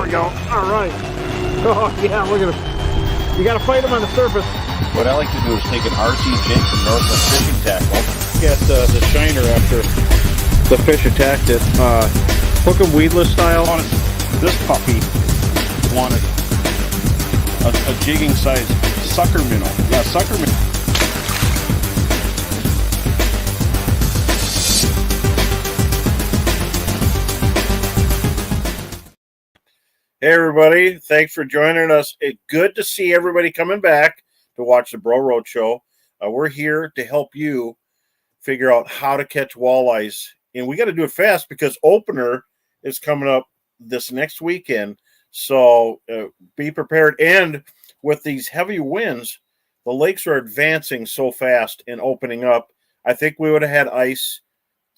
we go. All right. Oh, yeah, look at him. You got to fight him on the surface. What I like to do is take an RC jig from Northland Fishing Tackle. Get the shiner after the fish attacked it. Hook 'em weedless style. This puppy wanted a jigging size sucker minnow. Yeah, sucker minnow. Hey everybody, thanks for joining us. It's good to see everybody coming back to watch the Bro Road Show. We're here to help you figure out how to catch walleyes. And we got to do it fast because opener is coming up this next weekend. So be prepared. And with these heavy winds, the lakes are advancing so fast and opening up. I think we would have had ice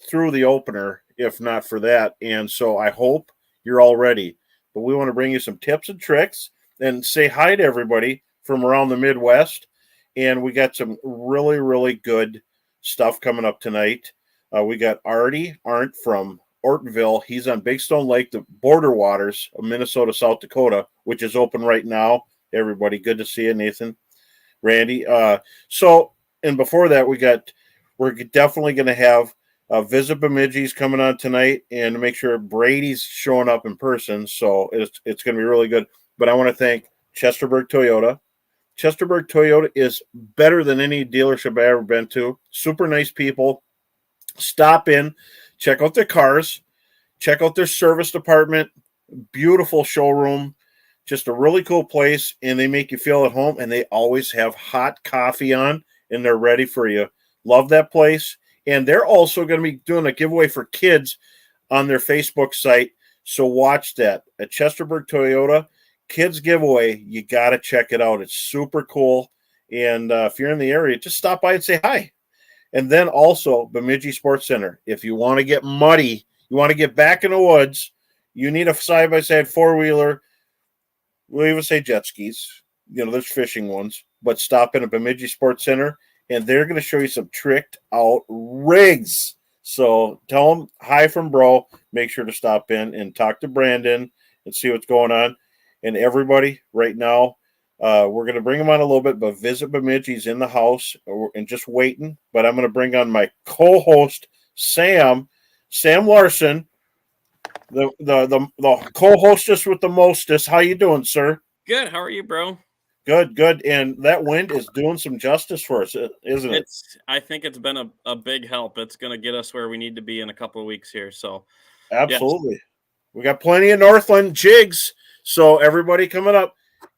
through the opener if not for that. And so I hope you're all ready. But we want to bring you some tips and tricks and say hi to everybody from around the Midwest. And we got some really, really good stuff coming up tonight. We got Artie Arndt from Ortonville. He's on Big Stone Lake, the border waters of Minnesota, South Dakota, which is open right now. Everybody, good to see you, Nathan, Randy. And before that, we're definitely going to have Visit Bemidji's coming on tonight, and to make sure Brady's showing up in person. So it's going to be really good. But I want to thank Chesterburg Toyota. Chesterburg Toyota is better than any dealership I've ever been to. Super nice people. Stop in, check out their cars, check out their service department. Beautiful showroom. Just a really cool place, and they make you feel at home, and they always have hot coffee on, and they're ready for you. Love that place. And they're also going to be doing a giveaway for kids on their Facebook site. So watch that. At Chesterburg Toyota, kids giveaway, you got to check it out. It's super cool. And if you're in the area, just stop by and say hi. And then also Bemidji Sports Center. If you want to get muddy, you want to get back in the woods, you need a side-by-side four-wheeler. We'll even say jet skis. You know, there's fishing ones. But stop in at Bemidji Sports Center, and they're going to show you some tricked out rigs. So tell them hi from Bro. Make sure to stop in and talk to Brandon and see what's going on. And everybody right now, we're going to bring him on a little bit, but Visit Bemidji's in the house and just waiting. But I'm going to bring on my co-host, Sam Larsen, the co-hostess with the mostest. How you doing, sir? Good. How are you, bro? Good. And that wind is doing some justice for us, isn't it? I think it's been a big help. It's going to get us where we need to be in a couple of weeks here. So absolutely. Yes. We got plenty of Northland jigs. So everybody coming up,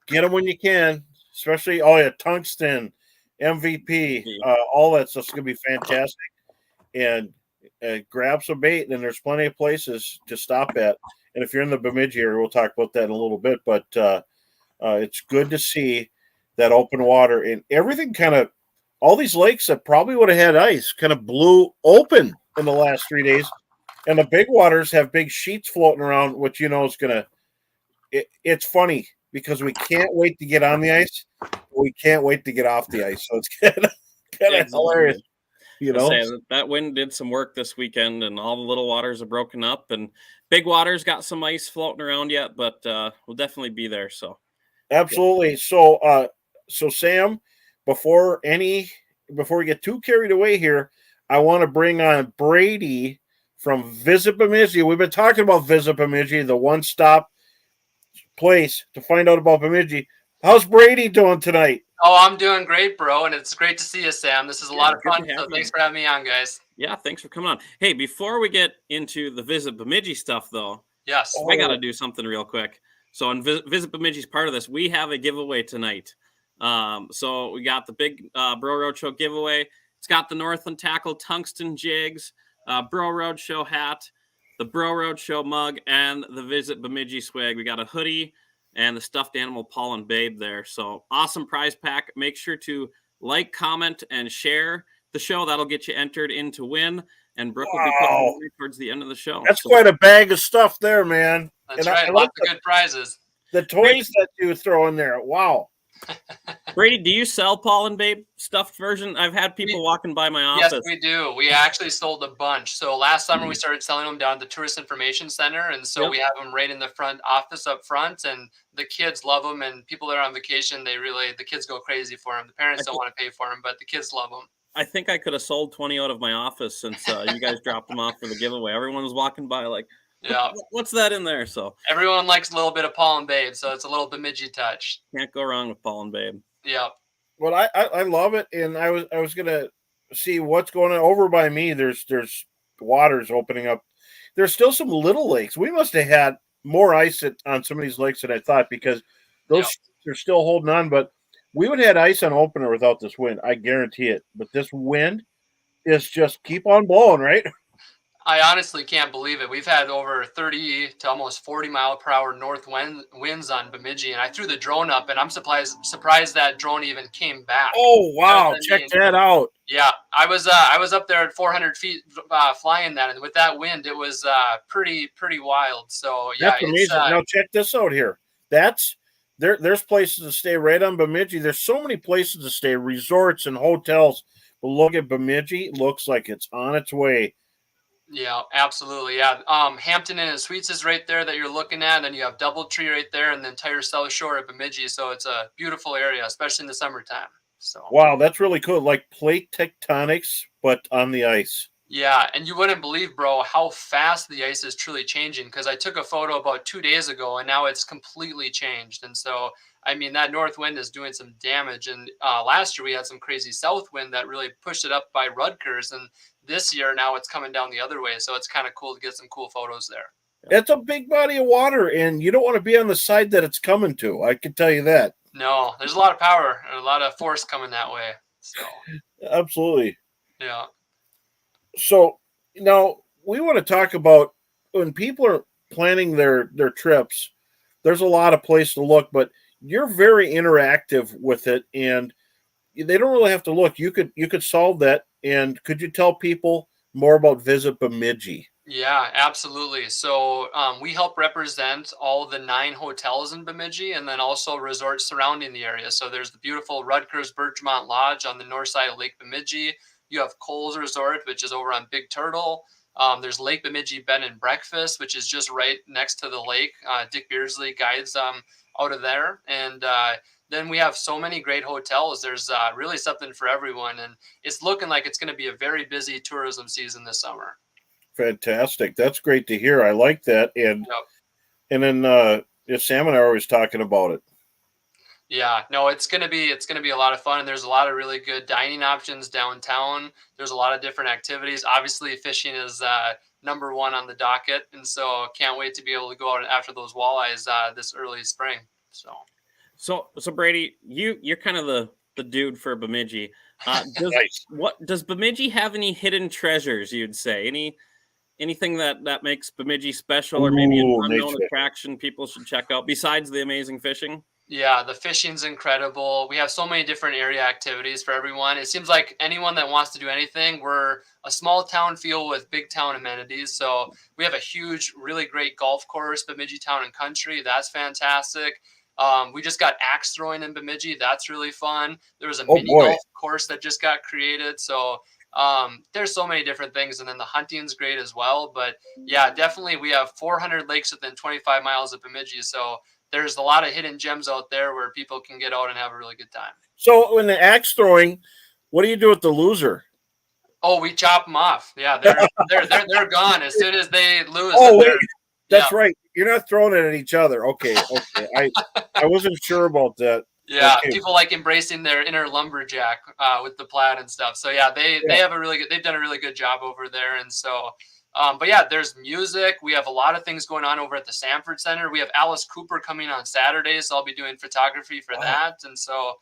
get them when you can, especially, tungsten, MVP, all that stuff's going to be fantastic. And grab some bait, and there's plenty of places to stop at. And if you're in the Bemidji area, we'll talk about that in a little bit. But it's good to see that open water and everything all these lakes that probably would have had ice kind of blew open in the last 3 days. And the big waters have big sheets floating around, which, is going to it's funny because we can't wait to get on the ice. We can't wait to get off the ice. So it's kind of hilarious. That wind did some work this weekend, and all the little waters are broken up, and big waters got some ice floating around yet, but we'll definitely be there. So absolutely. Yeah. So Sam, before we get too carried away here, I want to bring on Brady from Visit Bemidji. We've been talking about Visit Bemidji, the one-stop place to find out about Bemidji. How's Brady doing tonight? Oh, I'm doing great, bro, and it's great to see you, Sam. This is a lot of fun, so thanks for having me on, guys. Yeah, thanks for coming on. Hey, before we get into the Visit Bemidji stuff, though, yes, I got to do something real quick. So on Visit Bemidji's part of this, we have a giveaway tonight. So we got the big Bro Road Show giveaway. It's got the Northland Tackle tungsten jigs, Bro Road Show hat, the Bro Road Show mug, and the Visit Bemidji swag. We got a hoodie and the stuffed animal Paul and Babe there. So awesome prize pack. Make sure to like, comment, and share the show. That'll get you entered in to win. And Brooke will be putting it towards the end of the show. That's quite a bag of stuff there, man. That's right. Lots of good prizes. The toys that you throw in there. Wow. Brady, do you sell Paul and Babe stuffed version? I've had people walking by my office. Yes, we do. We actually sold a bunch. So last summer we started selling them down at the Tourist Information Center, and so we have them right in the front office up front, and the kids love them. And people that are on vacation, the kids go crazy for them. The parents don't want to pay for them, but the kids love them. I think I could have sold 20 out of my office since you guys dropped them off for the giveaway. Everyone was walking by like, what's that in there? So everyone likes a little bit of Paul and Babe, so it's a little Bemidji touch. Can't go wrong with Paul and Babe. Yeah. Well, I love it, and I was gonna see what's going on over by me. There's waters opening up. There's still some little lakes. We must have had more ice on some of these lakes than I thought, because those are still holding on. But we would have had ice on opener without this wind. I guarantee it. But this wind is just keep on blowing, right? I honestly can't believe it. We've had over 30 to almost 40-mile-per-hour north winds on Bemidji, and I threw the drone up, and I'm surprised that drone even came back. Oh wow! Check that out. Yeah, I was up there at 400 feet flying that, and with that wind, it was pretty wild. So yeah, that's amazing. Now check this out here. There's places to stay right on Bemidji. There's so many places to stay, resorts and hotels. But look at Bemidji; it looks like it's on its way. Yeah, absolutely. Yeah. Hampton Inn and Suites is right there that you're looking at. And then you have Doubletree right there, and the entire South Shore of Bemidji. So it's a beautiful area, especially in the summertime. So wow, that's really cool. Like plate tectonics, but on the ice. Yeah, and you wouldn't believe, bro, how fast the ice is truly changing, because I took a photo about 2 days ago, and now it's completely changed. And so, I mean, that north wind is doing some damage. And last year we had some crazy south wind that really pushed it up by Rutgers. And this year now it's coming down the other way. So it's kind of cool to get some cool photos there. It's a big body of water, and you don't want to be on the side that it's coming to. I can tell you that. No, there's a lot of power and a lot of force coming that way. So absolutely. Yeah. So now we want to talk about when people are planning their trips, there's a lot of places to look, but you're very interactive with it, and they don't really have to look. You could solve that. And could you tell people more about Visit Bemidji? Yeah, absolutely. So we help represent all the 9 hotels in Bemidji, and then also resorts surrounding the area. So there's the beautiful Rutgers Birchmont Lodge on the north side of Lake Bemidji. You have Coles Resort, which is over on Big Turtle. There's Lake Bemidji Bed and Breakfast, which is just right next to the lake. Dick Beardsley guides out of there. And then we have so many great hotels. There's really something for everyone. And it's looking like it's going to be a very busy tourism season this summer. Fantastic. That's great to hear. I like that. And and then Sam and I are always talking about it. Yeah, no, it's gonna be a lot of fun, and there's a lot of really good dining options downtown. There's a lot of different activities. Obviously, fishing is number one on the docket, and so can't wait to be able to go out after those walleyes this early spring. So Brady, you're kind of the dude for Bemidji. Does Bemidji have any hidden treasures? You'd say anything that makes Bemidji special, or maybe an unknown attraction people should check out besides the amazing fishing? Yeah, the fishing's incredible. We have so many different area activities for everyone. It seems like anyone that wants to do anything, we're a small town feel with big town amenities. So we have a huge, really great golf course, Bemidji Town and Country. That's fantastic. We just got axe throwing in Bemidji. That's really fun. There was a mini golf course that just got created. So there's so many different things. And then the hunting's great as well. But yeah, definitely we have 400 lakes within 25 miles of Bemidji. So there's a lot of hidden gems out there where people can get out and have a really good time. So in the axe throwing, what do you do with the loser? Oh, we chop them off. Yeah, they're gone as soon as they lose. Oh, that's right. You're not throwing it at each other. Okay. I wasn't sure about that. Yeah, people like embracing their inner lumberjack with the plaid and stuff. So yeah, they've done a really good job over there, and so. But yeah, there's music. We have a lot of things going on over at the Sanford Center. We have Alice Cooper coming on Saturday, so I'll be doing photography for that. And so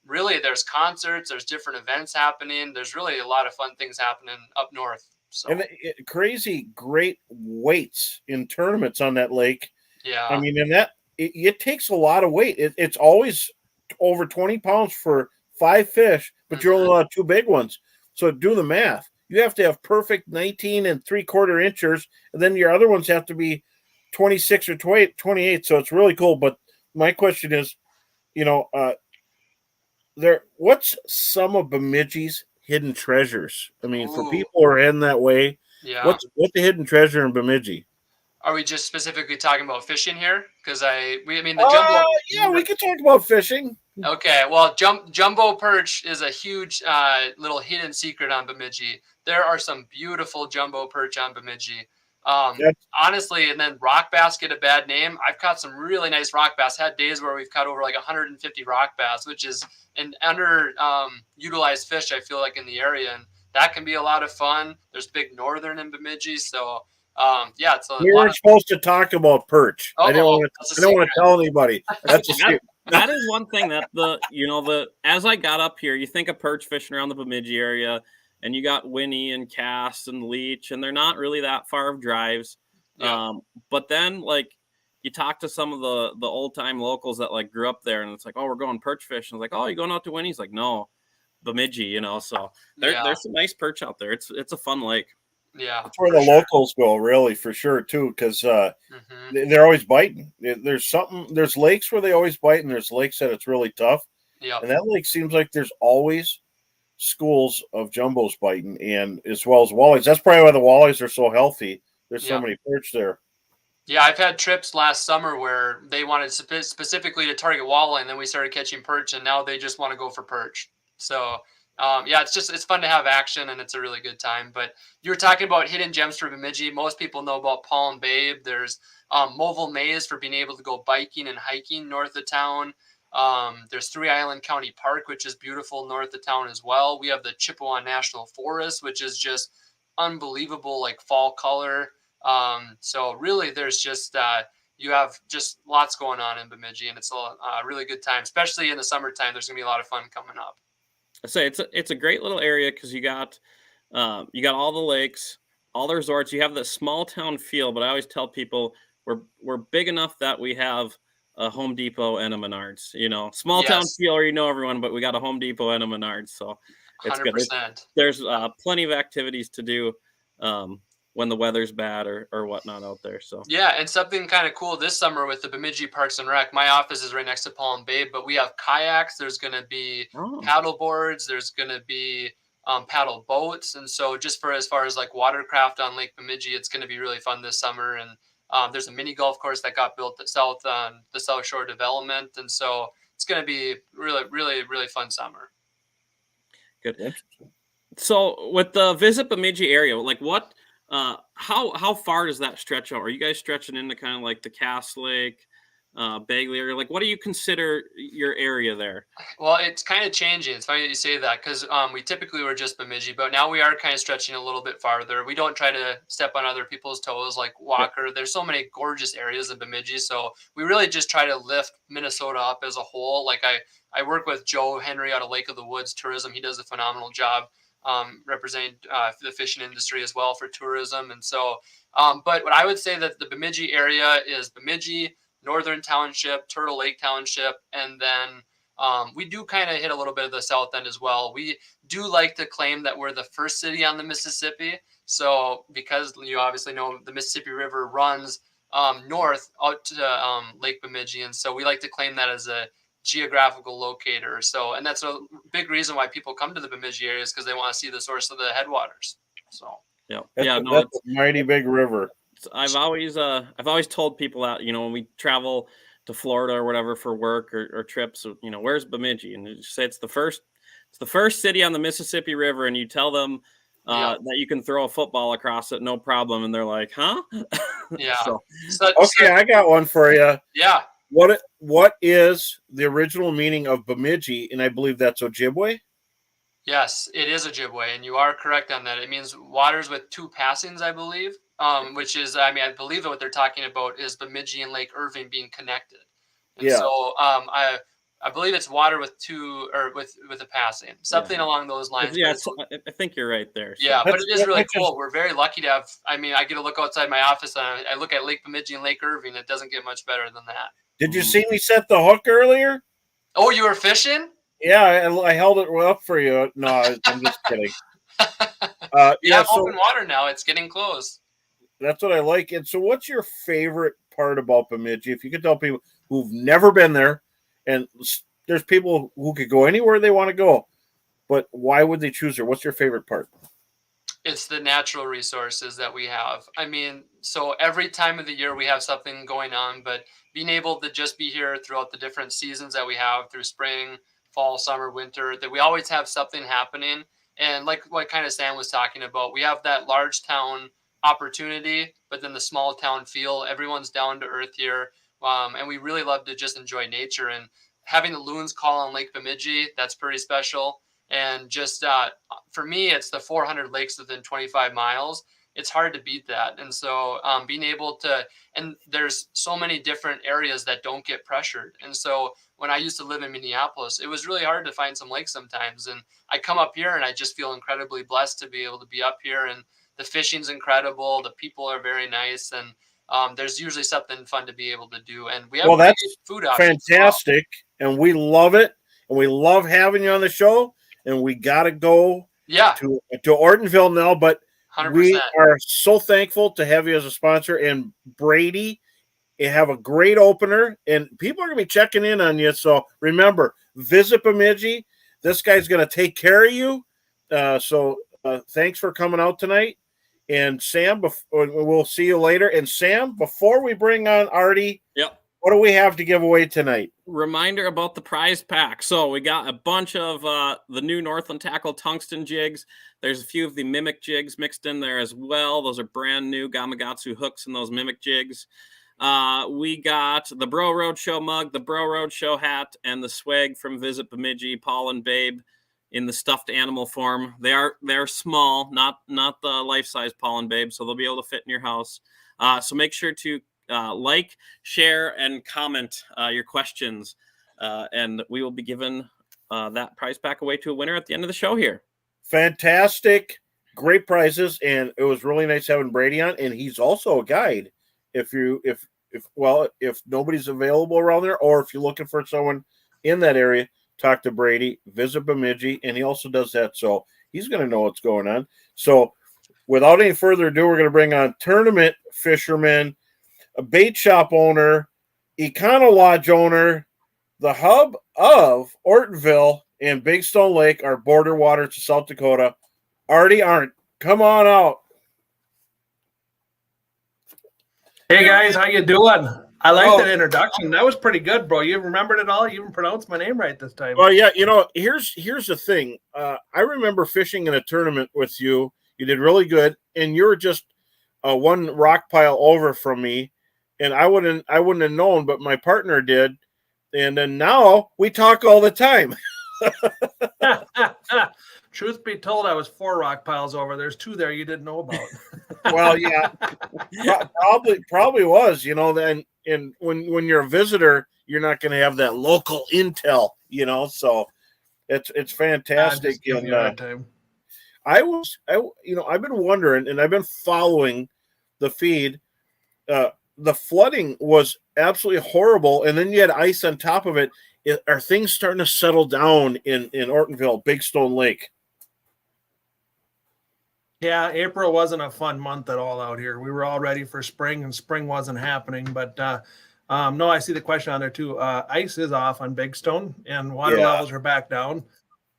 really there's concerts, there's different events happening. There's really a lot of fun things happening up north. So. And crazy great weights in tournaments on that lake. Yeah. I mean, and that it takes a lot of weight. It's always over 20 pounds for 5 fish, but you're only allowed 2 big ones. So do the math. You have to have perfect 19 3/4 inchers, and then your other ones have to be 26 or 28. So it's really cool. But my question is, what's some of Bemidji's hidden treasures? I mean, for Ooh, people who are heading that way, yeah. what's the hidden treasure in Bemidji? Are we just specifically talking about fishing here? Because I mean the jumbo. Yeah, we could talk about fishing. Okay, well, jumbo perch is a huge little hidden secret on Bemidji. There are some beautiful jumbo perch on Bemidji. That's Honestly, and then rock bass get a bad name. I've caught some really nice rock bass. Had days where we've caught over like 150 rock bass, which is an under utilized fish, I feel like, in the area, and that can be a lot of fun. There's big northern in Bemidji, so yeah, it's a we lot weren't of. supposed to talk about perch. I didn't Oh, want that's a to. I don't want secret. to tell anybody. That's a That, secret. that is one thing that as I got up here, you think of perch fishing around the Bemidji area, and you got Winnie and Cass and Leech, and they're not really that far of drives. Yeah. But then like you talk to some of the old time locals that like grew up there, and it's like, oh, we're going perch fishing. It's like, oh, you going out to Winnie's? Like, no, Bemidji, So Yeah. there's some nice perch out there. It's a fun lake. Yeah. That's where for the sure. locals go, really, for sure, too, because Mhm. they're always biting. There's lakes where they always bite, and there's lakes that it's really tough. Yep. And that lake seems like there's always schools of jumbos biting, and as well as walleyes. That's probably why the walleyes are so healthy. There's so Yeah. many perch there. Yeah, I've had trips last summer where they wanted specifically to target walleye, and then we started catching perch, and now they just want to go for perch. So, yeah, it's fun to have action, and it's a really good time. But you were talking about hidden gems for Bemidji. Most people know about Palm Babe. There's Movil Maze for being able to go biking and hiking north of town. There's Three Island County Park, which is beautiful north of town as well. We have the Chippewa National Forest, which is just unbelievable, like fall color. So really, there's just you have just lots going on in Bemidji, and it's a really good time, especially in the summertime. There's gonna be a lot of fun coming up. I say it's a great little area because you got all the lakes, all the resorts. You have the small town feel, but I always tell people we're big enough that we have a Home Depot and a Menards. Small town Yes, feel, or everyone, but we got a Home Depot and a Menards, so it's good. 100%. There's plenty of activities to do when the weather's bad or whatnot out there. So Yeah, and something kind of cool this summer with the Bemidji Parks and Rec. My office is right next to Palm Bay, but we have kayaks. There's going to be oh, paddle boards. There's going to be paddle boats, and so just for as far as like watercraft on Lake Bemidji, it's going to be really fun this summer. And there's a mini golf course that got built at South on the South Shore Development, and so it's going to be really, really, really fun summer. good. So with the Visit Bemidji area, like what? How far does that stretch out? Are you guys stretching into kind of like the Cass Lake, Bagley area? Like, what do you consider your area there? Well, it's kind of changing. It's funny that you say that because we typically were just Bemidji, but now we are kind of stretching a little bit farther. We don't try to step on other people's toes like Walker. There's so many gorgeous areas in Bemidji, so we really just try to lift Minnesota up as a whole. Like I work with Joe Henry out of Lake of the Woods Tourism. He does a phenomenal job representing the fishing industry as well for tourism. And so, but what I would say that the Bemidji area is Bemidji, Northern Township, Turtle Lake Township, and then we do kind of hit a little bit of the south end as well. We do like to claim that we're the first city on the Mississippi. So because you obviously know the Mississippi River runs north out to Lake Bemidji, and so we like to claim that as a geographical locator. So, and that's a big reason why people come to the Bemidji area is because they want to see the source of the headwaters. So, Yeah, That's a mighty big river. I've always told people that when we travel to Florida or whatever for work or trips, where's Bemidji, and you say it's the first city on the Mississippi River, and you tell them that you can throw a football across it, no problem, and they're like, huh? yeah. So, Okay, I got one for you. Yeah. What is the original meaning of Bemidji? And I believe that's Ojibwe. Yes, it is Ojibwe, and you are correct on that. It means waters with two passings, I believe. Which is, I mean, I believe that what they're talking about is Bemidji and Lake Irving being connected. And Yeah. so, I believe it's water with two or with a passing, something along those lines. yeah, But I think you're right there. So. yeah, but it is really That's cool. We're very lucky to have. I mean, I get to look outside my office and I look at Lake Bemidji and Lake Irving. It doesn't get much better than that. Did you see me set the hook earlier? Oh, you were fishing? Yeah, I held it up for you. No, I'm just kidding. We have open water now. It's getting close. That's what I like. And so, what's your favorite part about Bemidji? If you could tell people who've never been there, and there's people who could go anywhere they want to go, but why would they choose there? What's your favorite part? It's the natural resources that we have. I mean, so every time of the year we have something going on, but being able to just be here throughout the different seasons that we have through spring, fall, summer, winter, that we always have something happening. And like what kind of Sam was talking about, we have that large town opportunity, but then the small town feel. Everyone's down to earth here. And we really love to just enjoy nature, and having the loons call on Lake Bemidji, that's pretty special. And just for me, it's the 400 lakes within 25 miles. It's hard to beat that. And so being able to, and there's so many different areas that don't get pressured. And so when I used to live in Minneapolis, it was really hard to find some lakes sometimes. And I come up here and I just feel incredibly blessed to be able to be up here. And the fishing's incredible. The people are very nice. And there's usually something fun to be able to do. And we have Well, that's great food options. fantastic, and we love it, and we love having you on the show. And we got to go to Ortonville now, but 100%. we are so thankful to have you as a sponsor. And Brady, you have a great opener, and people are going to be checking in on you. So remember, visit Bemidji. This guy's going to take care of you. So thanks for coming out tonight. And Sam, we'll see you later. And Sam, before we bring on Artie, Yep. what do we have to give away tonight? Reminder about the prize pack. So we got a bunch of the new Northland Tackle tungsten jigs. There's a few of the Mimic jigs mixed in there as well. Those are brand new Gamakatsu hooks in those Mimic jigs. We got the Bro Roadshow mug, the Bro Roadshow hat, and the swag from Visit Bemidji, Paul and Babe, in the stuffed animal form. They're small, not the life-size Paul and Babe, so they'll be able to fit in your house. So make sure to like, share, and comment your questions, and we will be giving that prize pack away to a winner at the end of the show here. Fantastic, great prizes, and it was really nice having Brady on. And he's also a guide. If nobody's available around there, or if you're looking for someone in that area, talk to Brady. Visit Bemidji, and he also does that, so he's going to know what's going on. So, without any further ado, we're going to bring on tournament fisherman, a bait shop owner, Econo Lodge owner, the hub of Ortonville and Big Stone Lake, our border water to South Dakota, Artie Arndt. Come on out. Hey guys, how you doing? I like that introduction. That was pretty good, bro. You remembered it all. You even pronounced my name right this time. Well, yeah, here's the thing. I remember fishing in a tournament with you. You did really good, and you were just one rock pile over from me, and I wouldn't have known, but my partner did. And then now we talk all the time. Truth be told, I was 4 rock piles over. There's 2 there you didn't know about. Well, yeah, probably was. And when you're a visitor, you're not going to have that local intel. So it's fantastic. And, I've been wondering, and I've been following the feed. The flooding was absolutely horrible, and then you had ice on top of it. Are things starting to settle down in Ortonville, Big Stone Lake? Yeah, April wasn't a fun month at all out here. We were all ready for spring, and spring wasn't happening. But no, I see the question on there too. Ice is off on Big Stone, and water levels are back down.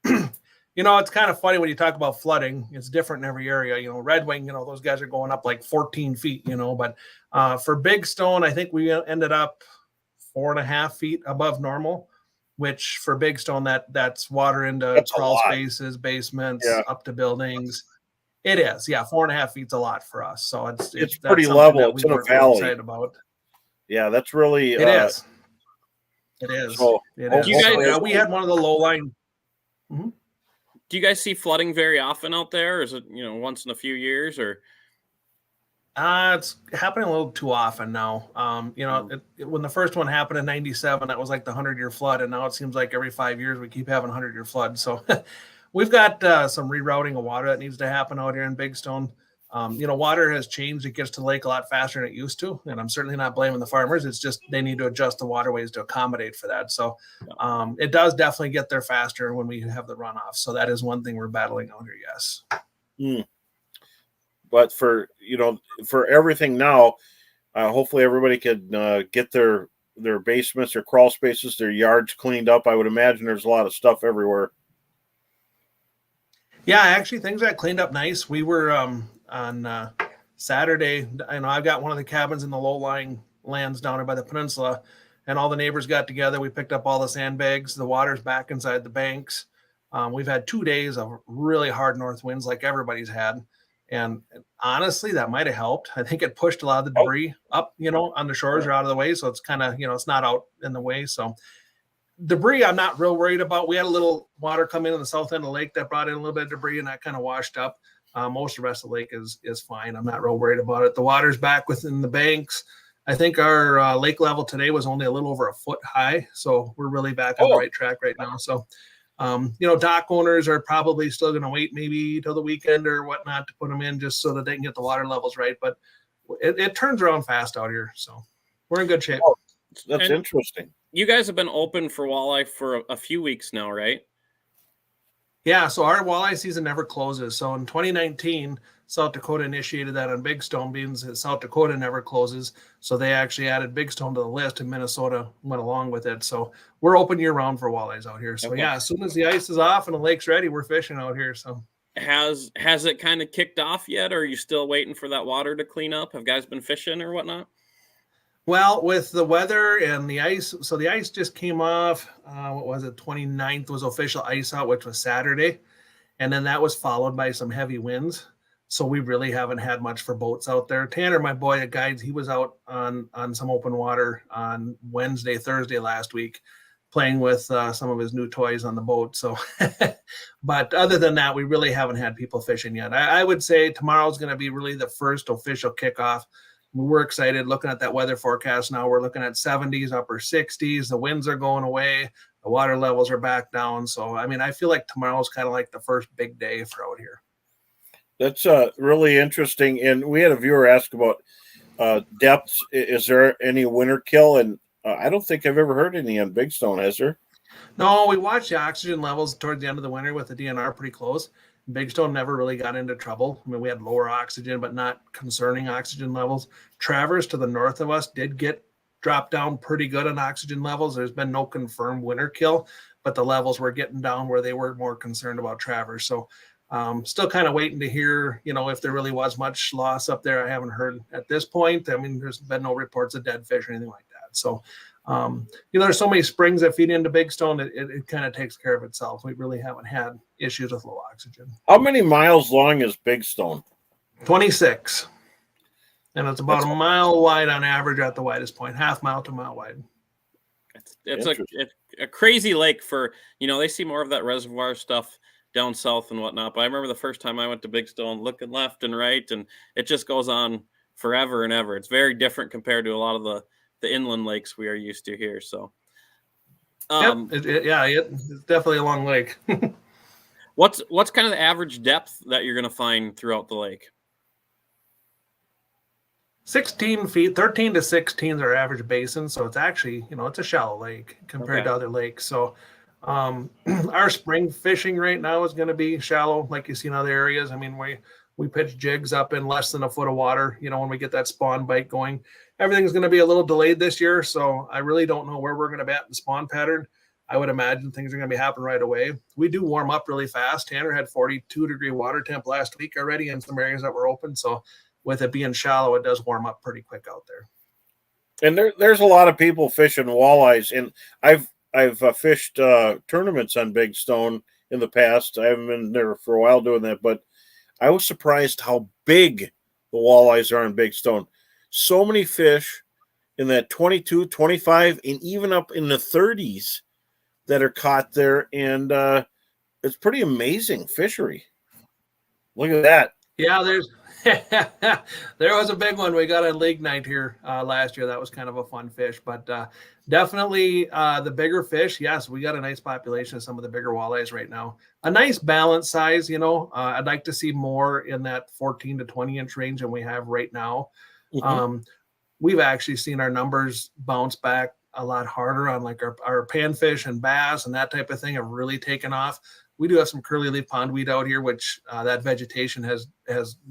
It's kind of funny when you talk about flooding. It's different in every area. Red Wing, those guys are going up like 14 feet, But for Big Stone, I think we ended up 4.5 feet above normal, which for Big Stone, that's water into crawl spaces, basements, up to buildings. It is, 4.5 feet's a lot for us. So it's pretty level. It's in a valley. Excited about. Yeah, that's really. It is. It is. So, it is. You guys, we had one of the low line. Mm-hmm. Do you guys see flooding very often out there? Or is it once in a few years or? It's happening a little too often now. When the first one happened in '97, that was like the 100-year flood, and now it seems like every 5 years we keep having 100-year flood. So we've got some rerouting of water that needs to happen out here in Big Stone. Water has changed. It gets to the lake a lot faster than it used to, and I'm certainly not blaming the farmers. It's just they need to adjust the waterways to accommodate for that. So it does definitely get there faster when we have the runoff. So that is one thing we're battling out here. Yes. But for everything now, hopefully everybody can get their their basements, their crawl spaces, their yards cleaned up. I would imagine there's a lot of stuff everywhere. Yeah, actually, things got cleaned up nice. We were on Saturday. I know I've got one of the cabins in the low-lying lands down there by the peninsula, and all the neighbors got together. We picked up all the sandbags. The water's back inside the banks. We've had 2 days of really hard north winds, like everybody's had, and honestly, that might have helped. I think it pushed a lot of the debris up, on the shores or out of the way, so it's kind of, it's not out in the way. So debris, I'm not real worried about. We had a little water come in on the south end of the lake that brought in a little bit of debris, and that kind of washed up. Most of the rest of the lake is fine. I'm not real worried about it. The water's back within the banks. I think our lake level today was only a little over a foot high, so we're really back on the right track right now. So, dock owners are probably still going to wait maybe till the weekend or whatnot to put them in just so that they can get the water levels right. But it turns around fast out here, so we're in good shape. Oh, that's interesting. You guys have been open for walleye for a few weeks now, right? Yeah, so our walleye season never closes. So in 2019, South Dakota initiated that on Big Stone, being that South Dakota never closes. So they actually added Big Stone to the list, and Minnesota went along with it. So we're open year round for walleyes out here. So yeah, as soon as the ice is off and the lake's ready, we're fishing out here. So has it kind of kicked off yet, or are you still waiting for that water to clean up? Have guys been fishing or whatnot? Well, with the weather and the ice, so the ice just came off. What was it? 29th was official ice out, which was Saturday. And then that was followed by some heavy winds. So we really haven't had much for boats out there. Tanner, my boy that guides, he was out on some open water on Wednesday, Thursday last week, playing with some of his new toys on the boat. So, but other than that, we really haven't had people fishing yet. I would say tomorrow's going to be really the first official kickoff. We're excited looking at that weather forecast now. We're looking at 70s, upper 60s. The winds are going away. The water levels are back down. So, I mean, I feel like tomorrow's kind of like the first big day for out here. That's really interesting. And we had a viewer ask about depths. Is there any winter kill? And I don't think I've ever heard any on Big Stone, has there? No, we watched the oxygen levels towards the end of the winter with the DNR pretty close. Big Stone never really got into trouble. I mean, we had lower oxygen, but not concerning oxygen levels. Travers to the north of us did get dropped down pretty good on oxygen levels. There's been no confirmed winter kill, but the levels were getting down where they were more concerned about Travers. So still kind of waiting to hear, if there really was much loss up there. I haven't heard at this point. I mean, there's been no reports of dead fish or anything like that. So, there's so many springs that feed into Big Stone, it kind of takes care of itself. We really haven't had issues with low oxygen. How many miles long is Big Stone? 26. And it's about a mile wide on average at the widest point, half mile to mile wide. It's a crazy lake for, they see more of that reservoir stuff down south and whatnot. But I remember the first time I went to Big Stone, looking left and right, and it just goes on forever and ever. It's very different compared to a lot of the inland lakes we are used to here. So, it's definitely a long lake. What's kind of the average depth that you're going to find throughout the lake? 16 feet, 13 to 16 is our average basin. So it's actually, it's a shallow lake compared to other lakes. So our spring fishing right now is going to be shallow, like you see in other areas. I mean, we pitch jigs up in less than a foot of water, when we get that spawn bite going. Everything's going to be a little delayed this year, so I really don't know where we're going to be at in the spawn pattern. I would imagine things are going to be happening right away. We do warm up really fast. Tanner had 42-degree water temp last week already in some areas that were open, so with it being shallow, it does warm up pretty quick out there. And there's a lot of people fishing walleyes, and I've fished tournaments on Big Stone in the past. I haven't been there for a while doing that, but I was surprised how big the walleyes are in Big Stone. So many fish in that 22, 25, and even up in the 30s that are caught there. And it's pretty amazing fishery. Look at that. Yeah, there was a big one we got on league night here last year. That was kind of a fun fish, but definitely the bigger fish. Yes, we got a nice population of some of the bigger walleyes right now. A nice balanced size, I'd like to see more in that 14 to 20 inch range than we have right now. Mm-hmm. We've actually seen our numbers bounce back a lot harder on like our panfish and bass and that type of thing have really taken off. We do have some curly leaf pondweed out here, which that vegetation has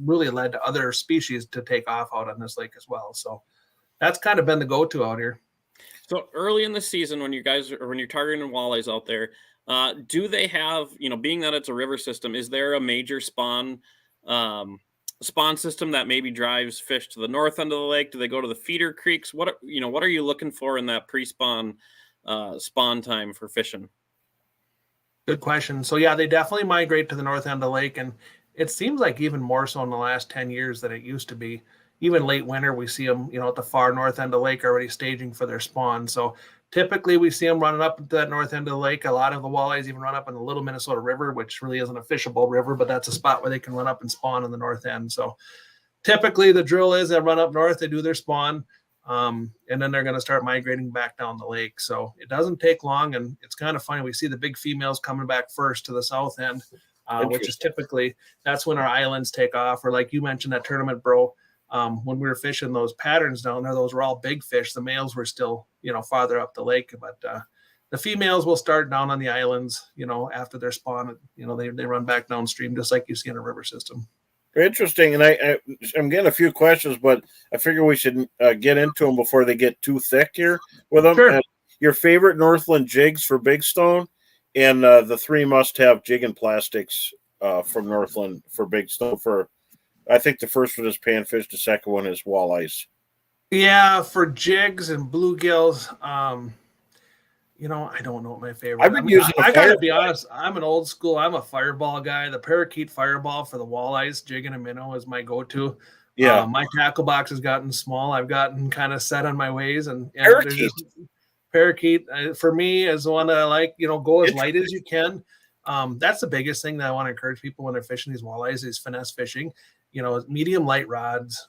really led to other species to take off out on this lake as well. So that's kind of been the go-to out here. So early in the season, when when you're targeting walleyes out there, do they have, being that it's a river system, is there a major um, spawn system that maybe drives fish to the north end of the lake? Do they go to the feeder creeks? What are you looking for in that pre-spawn spawn time for fishing? Good question. So yeah, they definitely migrate to the north end of the lake, and it seems like even more so in the last 10 years than it used to be. Even late winter, we see them, at the far north end of the lake already staging for their spawn. So typically we see them running up to that north end of the lake. A lot of the walleyes even run up in the Little Minnesota River, which really isn't a fishable river, but that's a spot where they can run up and spawn in the north end. So typically the drill is they run up north, they do their spawn, and then they're going to start migrating back down the lake. So it doesn't take long, and it's kind of funny. We see the big females coming back first to the south end, which is typically, that's when our islands take off. Or like you mentioned that tournament, bro, when we were fishing those patterns down there, those were all big fish. The males were still, farther up the lake, but the females will start down on the islands, after their spawn. They run back downstream just like you see in a river system. Interesting, and I'm getting a few questions, but I figure we should get into them before they get too thick here with them. Sure. Your favorite Northland jigs for Big Stone, and the 3 must-have jig and plastics from Northland for Big Stone. I think the first one is panfish, the second one is walleyes. Yeah, for jigs and bluegills, I don't know what my favorite. I've been using. I gotta be honest. I'm an old school. I'm a fireball guy. The parakeet fireball for the walleyes, jig and a minnow is my go-to. Yeah, my tackle box has gotten small. I've gotten kind of set on my ways, and parakeet for me is the one that I like. Go as light as you can. That's the biggest thing that I want to encourage people when they're fishing these walleyes is finesse fishing. Medium light rods.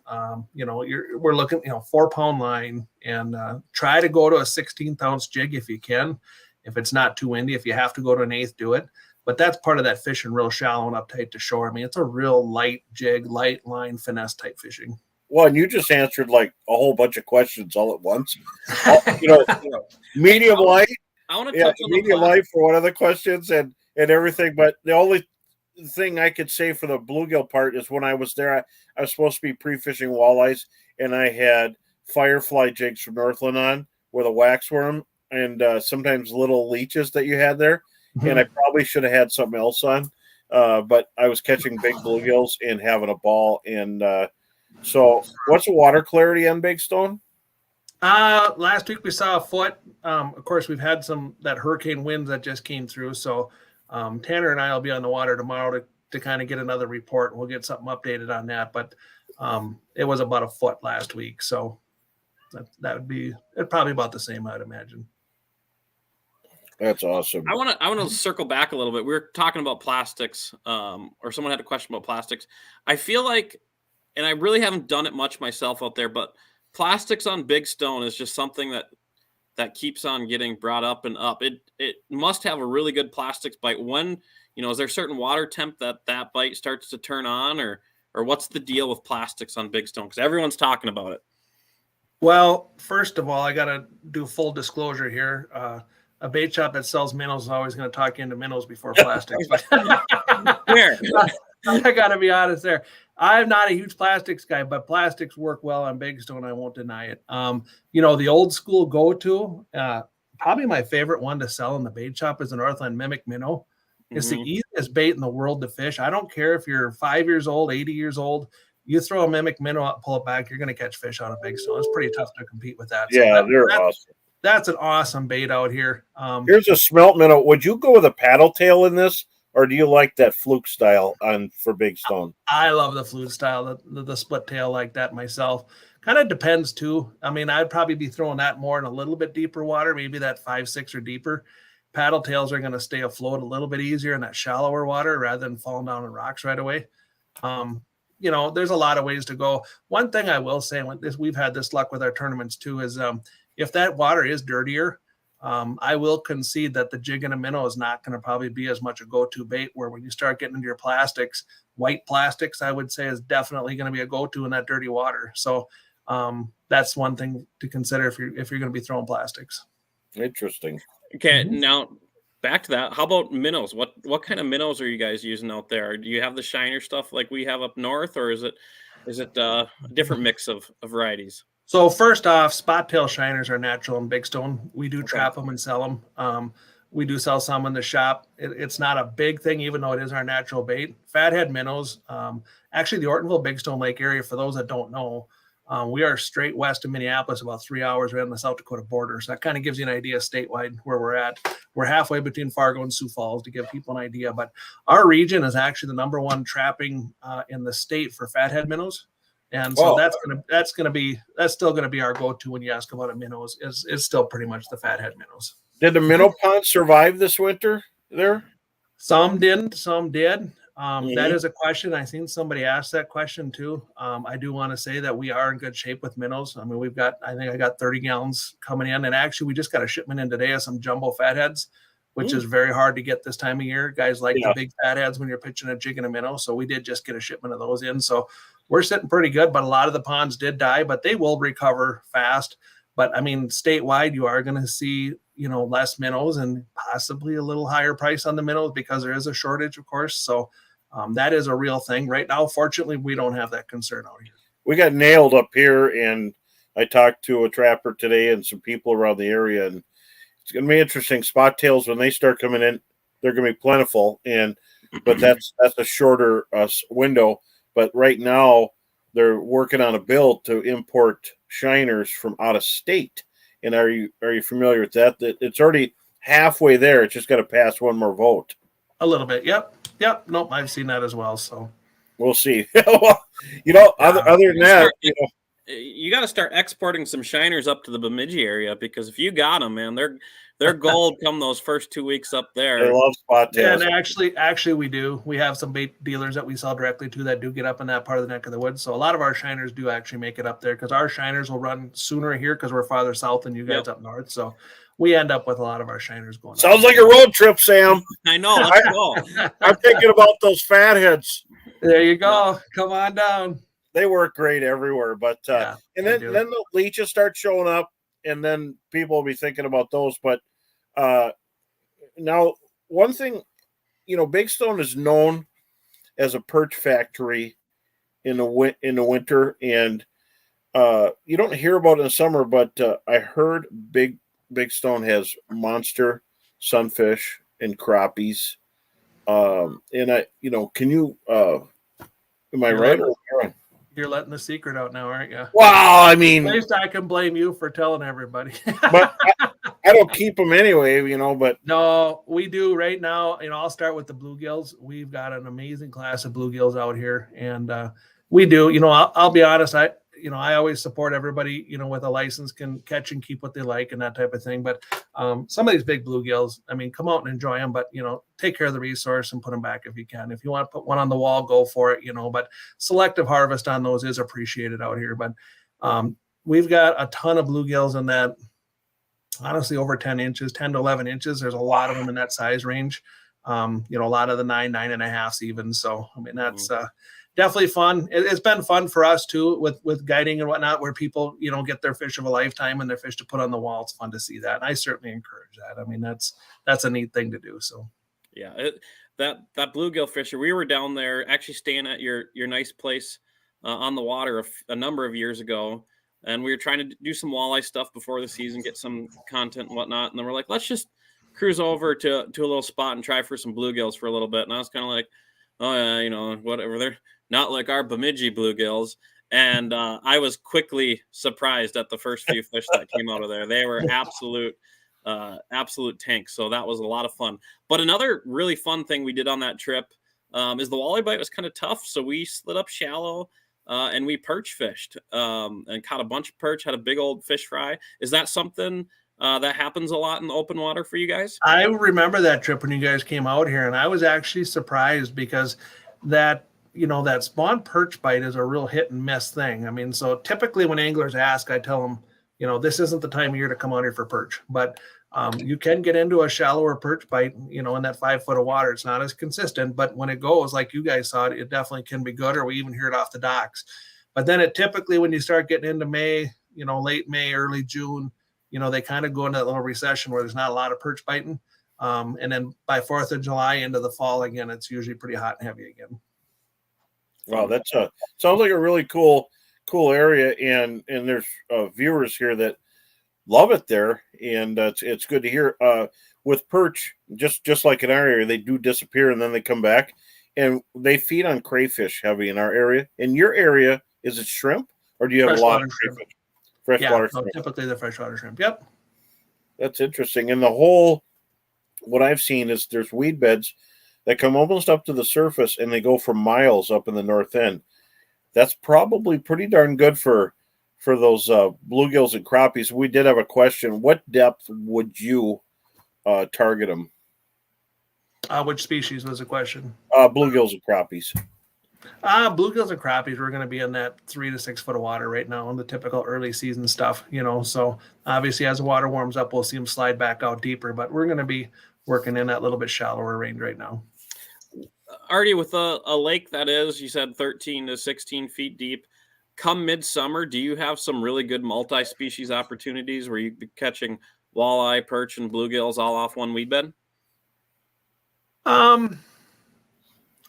We're looking, 4-pound line, and try to go to a 16th ounce jig if you can. If it's not too windy, if you have to go to an 1/8, do it. But that's part of that fishing real shallow and uptight to shore. I mean, it's a real light jig, light line, finesse type fishing. Well, and you just answered like a whole bunch of questions all at once. Medium light. I want to touch on medium light for one of the questions and everything. But the only thing I could say for the bluegill part is when I was there, I was supposed to be pre-fishing walleyes, and I had firefly jigs from Northland on with a waxworm and sometimes little leeches that you had there. Mm-hmm. And I probably should have had something else on, but I was catching big bluegills and having a ball. And so what's the water clarity on Big Stone? Last week we saw a foot. Of course, we've had that hurricane winds that just came through. So Tanner and I will be on the water tomorrow to kind of get another report. We'll get something updated on that. But it was about a foot last week. So it'd probably about the same, I'd imagine. That's awesome. I want to circle back a little bit. We were talking about plastics, or someone had a question about plastics. I feel like, and I really haven't done it much myself out there, but plastics on Big Stone is just something that keeps on getting brought up and up. It must have a really good plastics bite. When, is there a certain water temp that bite starts to turn on, or what's the deal with plastics on Big Stone? Because everyone's talking about it. Well, first of all, I got to do full disclosure here. A bait shop that sells minnows is always going to talk you into minnows before plastics. Where? I got to be honest there. I'm not a huge plastics guy, but plastics work well on Big Stone. I won't deny it. The old school go-to, probably my favorite one to sell in the bait shop is the Northland Mimic Minnow. It's the easiest bait in the world to fish. I don't care if you're 5 years old, 80 years old. You throw a Mimic Minnow out, pull it back, you're going to catch fish out of Big Stone. It's pretty tough to compete with that. Yeah, they're awesome. That's an awesome bait out here. Here's a smelt minnow. Would you go with a paddle tail in this, or do you like that fluke style for Big Stone? I love the fluke style, the split tail like that myself. Kind of depends too. I mean, I'd probably be throwing that more in a little bit deeper water, maybe that 5, 6 or deeper. Paddle tails are going to stay afloat a little bit easier in that shallower water rather than falling down in rocks right away. There's a lot of ways to go. One thing I will say, we've had this luck with our tournaments too, is if that water is dirtier, I will concede that the jig and a minnow is not going to probably be as much a go-to bait, where when you start getting into your plastics, white plastics, I would say is definitely going to be a go-to in that dirty water. So that's one thing to consider if you're going to be throwing plastics. Interesting. Okay, Now back to that. How about minnows? What kind of minnows are you guys using out there? Do you have the shiner stuff like we have up north, or is it a different mix of varieties? So first off, spot tail shiners are natural in Big Stone. We do trap them and sell them. We do sell some in the shop. It's not a big thing, even though it is our natural bait. Fathead minnows. Actually, the Ortonville Big Stone Lake area, for those that don't know, we are straight west of Minneapolis, about 3 hours right on the South Dakota border. So that kind of gives you an idea statewide where we're at. We're halfway between Fargo and Sioux Falls, to give people an idea. But our region is actually the #1 trapping in the state for fathead minnows. And so that's still gonna be our go-to when you ask about a minnows. Is still pretty much the fathead minnows. Did the minnow pond survive this winter there? Some didn't, some did. That is a question. I seen somebody ask that question too. I do want to say that we are in good shape with minnows. I mean, I think I got 30 gallons coming in, and actually we just got a shipment in today of some jumbo fatheads, which is very hard to get this time of year. Guys like the big fatheads when you're pitching a jig and a minnow. So we did just get a shipment of those in. So we're sitting pretty good, but a lot of the ponds did die, but they will recover fast. But I mean, statewide, you are going to see, less minnows and possibly a little higher price on the minnows because there is a shortage, of course. So that is a real thing right now. Fortunately, we don't have that concern out here. We got nailed up here, and I talked to a trapper today and some people around the area, and it's going to be interesting. Spot tails, when they start coming in, they're going to be plentiful, but that's a shorter window. But right now, they're working on a bill to import shiners from out of state. And are you familiar with that? That it's already halfway there. It's just got to pass one more vote. A little bit. Yep. Nope. I've seen that as well. So we'll see. Other than that, you got to start exporting some shiners up to the Bemidji area, because if you got them, man, they're gold come those first 2 weeks up there. They love spot tails. And actually we do. We have some bait dealers that we sell directly to that do get up in that part of the neck of the woods. So a lot of our shiners do actually make it up there, because our shiners will run sooner here because we're farther south than you guys up north. So we end up with a lot of our shiners going. Sounds like a road trip, Sam. I know. Let's go. I'm thinking about those fatheads. There you go. Come on down. They work great everywhere, but and then the leeches start showing up, and then people will be thinking about those. But now, one thing, Big Stone is known as a perch factory in the winter, and you don't hear about it in the summer. But I heard Big Stone has monster sunfish and crappies, and can you? Am I right? You're letting the secret out now, aren't you? Well, I mean, at least I can blame you for telling everybody. But I don't keep them anyway, But no, we do right now. I'll start with the bluegills. We've got an amazing class of bluegills out here, and we do. I'll be honest. I always support everybody, with a license can catch and keep what they like and that type of thing. But some of these big bluegills, come out and enjoy them, but, take care of the resource and put them back if you can. If you want to put one on the wall, go for it, but selective harvest on those is appreciated out here. But we've got a ton of bluegills in that, honestly, over 10 inches, 10 to 11 inches. There's a lot of them in that size range. A lot of the 9.5s even. So, that's definitely fun. It's been fun for us too, with guiding and whatnot, where people, get their fish of a lifetime and their fish to put on the wall. It's fun to see that. And I certainly encourage that. That's a neat thing to do. So, yeah, that bluegill fisher, we were down there actually staying at your nice place on the water a number of years ago. And we were trying to do some walleye stuff before the season, get some content and whatnot. And then we're like, let's just cruise over to a little spot and try for some bluegills for a little bit. And I was kind of like, oh yeah, whatever. They're not like our Bemidji bluegills. And I was quickly surprised at the first few fish that came out of there. They were absolute tanks. So that was a lot of fun. But another really fun thing we did on that trip is the walleye bite was kind of tough. So we slid up shallow and we perch fished and caught a bunch of perch, had a big old fish fry. Is that something that happens a lot in the open water for you guys? I remember that trip when you guys came out here, and I was actually surprised because that spawn perch bite is a real hit and miss thing. So typically when anglers ask, I tell them, this isn't the time of year to come out here for perch, but you can get into a shallower perch bite, in that 5 foot of water. It's not as consistent, but when it goes like you guys saw it, it definitely can be good, or we even hear it off the docks. But then it typically, when you start getting into May, late May, early June, they kind of go into that little recession where there's not a lot of perch biting. And then by 4th of July into the fall again, it's usually pretty hot and heavy again. Wow, that's sounds like a really cool cool area, and there's viewers here that love it there, and it's good to hear. With perch, just like in our area, they do disappear and then they come back, and they feed on crayfish heavy in our area. In your area, is it shrimp, or do you have a lot of crayfish? Freshwater shrimp. Typically the freshwater shrimp. Yep. That's interesting. And the whole, what I've seen is there's weed beds that come almost up to the surface, and they go for miles up in the north end. That's probably pretty darn good for those bluegills and crappies. We did have a question. What depth would you target them? Which species was the question? Bluegills and crappies. Bluegills and crappies, we're going to be in that 3 to 6 foot of water right now in the typical early season stuff, so obviously as the water warms up, we'll see them slide back out deeper, but we're going to be working in that little bit shallower range right now. Artie, with a lake that is, you said 13 to 16 feet deep, come midsummer, do you have some really good multi-species opportunities where you'd be catching walleye, perch, and bluegills all off one weed bed?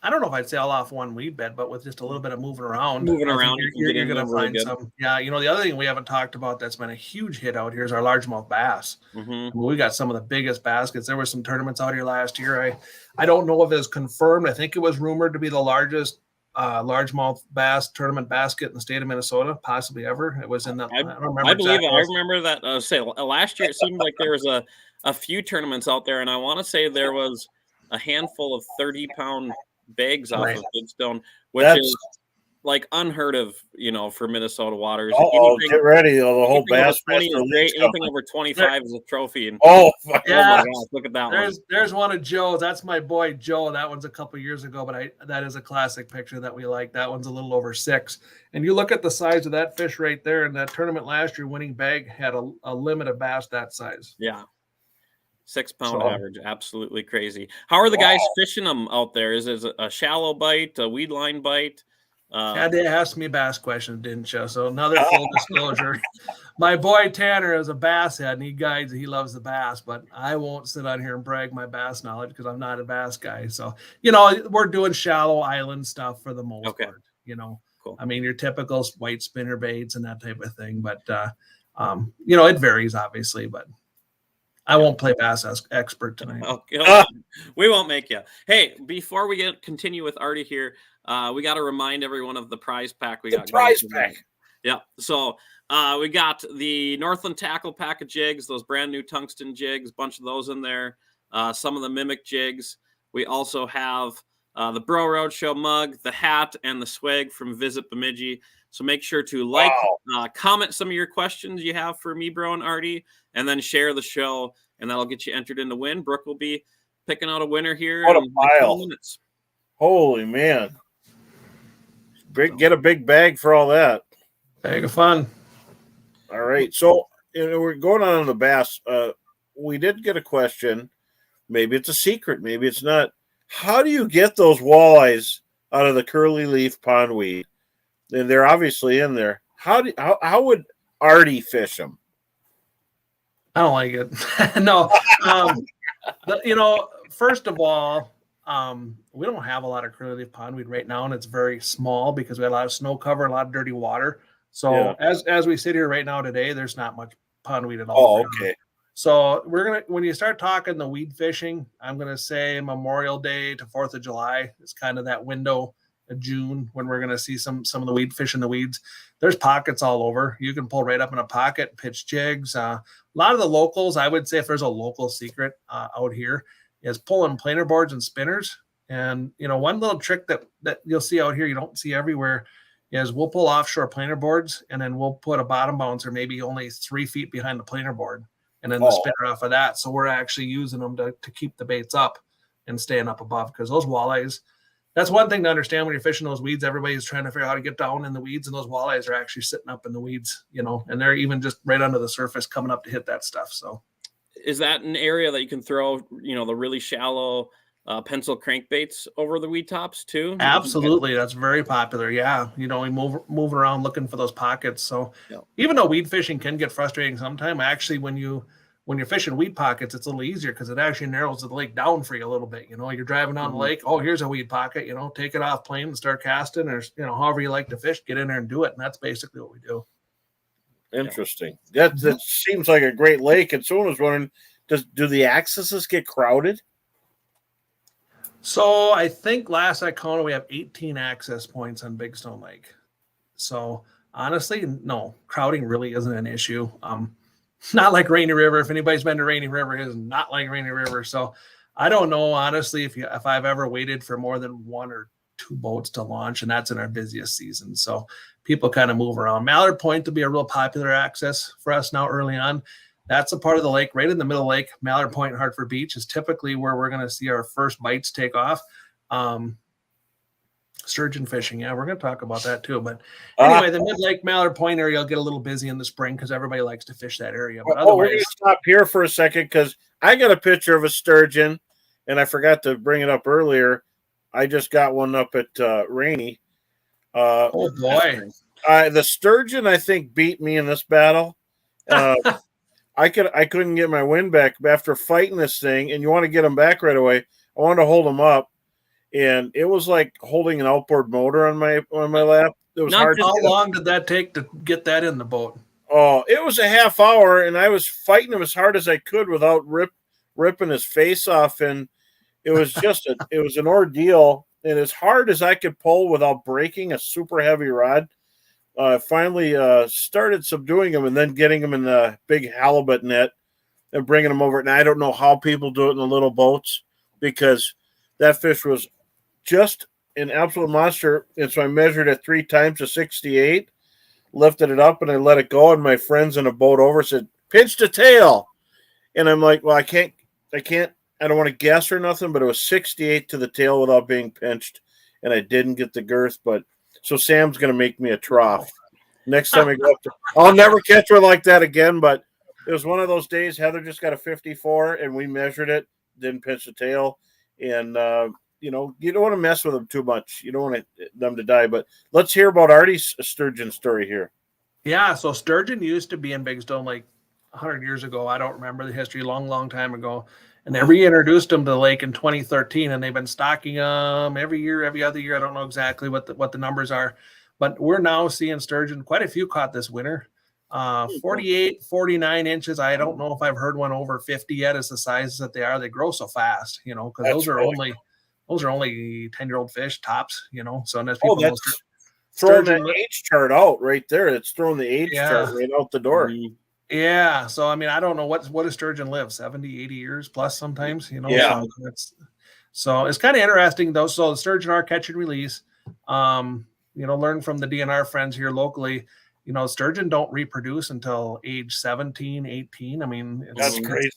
I don't know if I'd say all off one weed bed, but with just a little bit of moving around, you're going to find some. Yeah, the other thing we haven't talked about that's been a huge hit out here is our largemouth bass. Mm-hmm. We got some of the biggest baskets. There were some tournaments out here last year. I don't know if it was confirmed. I think it was rumored to be the largest largemouth bass tournament basket in the state of Minnesota, possibly ever. It was in the. I don't remember. I believe it. I remember that. Last year it seemed like there was a few tournaments out there, and I want to say there was a handful of 30-pound bags off of Big Stone, which is like unheard of, for Minnesota waters. Get ready. The whole bass anything over 25 is a trophy. And oh my gosh, look at that one. There's one of Joe's. That's my boy Joe. That one's a couple years ago, but that is a classic picture that we like. That one's a little over 6. And you look at the size of that fish right there, and that tournament last year winning bag had a limit of bass that size. Yeah. 6 pound average, absolutely crazy. How are the guys fishing them out there? Is it a shallow bite, a weed line bite? Had to ask me bass questions, didn't you? So another full disclosure. My boy Tanner is a bass head, and he loves the bass, but I won't sit on here and brag my bass knowledge because I'm not a bass guy. So, we're doing shallow island stuff for the most part, Cool. I mean, your typical white spinner baits and that type of thing, but, it varies obviously, but I won't play bass expert tonight. Okay. We won't make you. Hey, before we continue with Artie here, we got to remind everyone of the prize pack we got. The prize pack. Yeah. So we got the Northland Tackle pack of jigs, those brand new tungsten jigs, a bunch of those in there. Some of the mimic jigs. We also have the Bro Roadshow mug, the hat, and the swag from Visit Bemidji. So make sure to comment some of your questions you have for me, Bro, and Artie, and then share the show, and that'll get you entered in to win. Brooke will be picking out a winner here. What a pile. Holy man. Get a big bag for all that. Bag of fun. All right. So we're going on the bass. We did get a question. Maybe it's a secret. Maybe it's not. How do you get those walleyes out of the curly leaf pondweed? And they're obviously in there. How would Artie fish them? I don't like it. No. First of all, we don't have a lot of curly leaf pondweed right now, and it's very small because we have a lot of snow cover, a lot of dirty water. So as we sit here right now today, there's not much pondweed at all. Oh, okay. So when you start talking the weed fishing, I'm gonna say Memorial Day to 4th of July is kind of that window of June when we're gonna see some of the weed fish in the weeds. There's pockets all over. You can pull right up in a pocket, pitch jigs. A lot of the locals, I would say, if there's a local secret out here, is pulling planer boards and spinners. And one little trick that you'll see out here, you don't see everywhere, is we'll pull offshore planer boards, and then we'll put a bottom bouncer maybe only 3 feet behind the planer board, and then the spinner off of that. So we're actually using them to keep the baits up and staying up above, because those walleyes, that's one thing to understand when you're fishing those weeds. Everybody's trying to figure out how to get down in the weeds, and those walleyes are actually sitting up in the weeds, and they're even just right under the surface coming up to hit that stuff. So is that an area that you can throw, the really shallow pencil crankbaits over the weed tops too? Absolutely. That's very popular. Yeah. We move around looking for those pockets. So even though weed fishing can get frustrating sometimes, actually, when when you're fishing weed pockets, it's a little easier because it actually narrows the lake down for you a little bit. You're driving down the lake. Oh, here's a weed pocket. Take it off plane and start casting, or however you like to fish, get in there and do it. And that's basically what we do. Interesting. That seems like a great lake. And someone was wondering, do the accesses get crowded? So I think last I counted, we have 18 access points on Big Stone Lake. So honestly, no, crowding really isn't an issue. Not like Rainy River. If anybody's been to Rainy River, it is not like Rainy River. So I don't know, honestly, if I've ever waited for more than 1 or 2 boats to launch, and that's in our busiest season. So people kind of move around. Mallard Point will be a real popular access for us now early on. That's a part of the lake right in the middle of the lake. Mallard Point and Hartford Beach is typically where we're going to see our first bites take off. Sturgeon fishing, yeah, we're going to talk about that too. But anyway, the mid-lake Mallard Point area will get a little busy in the spring because everybody likes to fish that area. But we're going to stop here for a second because I got a picture of a sturgeon, and I forgot to bring it up earlier. I just got one up at Rainy. Oh boy, the sturgeon I think beat me in this battle. I couldn't get my wind back after fighting this thing, and you want to get them back right away. I wanted to hold them up, and it was like holding an outboard motor on my lap. It was hard. How long did that take to get that in the boat? Oh, it was a half hour, and I was fighting him as hard as I could without ripping his face off, and it was just it was an ordeal. And as hard as I could pull without breaking a super heavy rod, finally started subduing him and then getting him in the big halibut net and bringing him over. And I don't know how people do it in the little boats because that fish was just an absolute monster. And so I measured it 3 times to 68, lifted it up, and I let it go. And my friends in a boat over said, "Pinch the tail." And I'm like, well, I can't, I don't want to guess or nothing, but it was 68 to the tail without being pinched. And I didn't get the girth, but so Sam's going to make me a trough. Next time I go up I'll never catch her like that again, but it was one of those days. Heather just got a 54, and we measured it, didn't pinch the tail. And, you don't want to mess with them too much. You don't want them to die. But let's hear about Artie's sturgeon story here. Yeah, so sturgeon used to be in Big Stone like 100 years ago. I don't remember the history, long time ago. And they reintroduced them to the lake in 2013, and they've been stocking them every year, every other year. I don't know exactly what the numbers are, but we're now seeing sturgeon. Quite a few caught this winter. 48, 49 inches. I don't know if I've heard one over 50 yet. As the sizes that they are, they grow so fast, because those are only 10-year-old fish tops, So unless people that's throwing the age chart out right there. It's throwing the age chart right out the door. Yeah. So, I mean, I don't know what does sturgeon live, 70, 80 years plus sometimes, Yeah. So it's kind of interesting though. So the sturgeon are catch and release, learn from the DNR friends here locally, sturgeon don't reproduce until age 17, 18. I mean, that's crazy.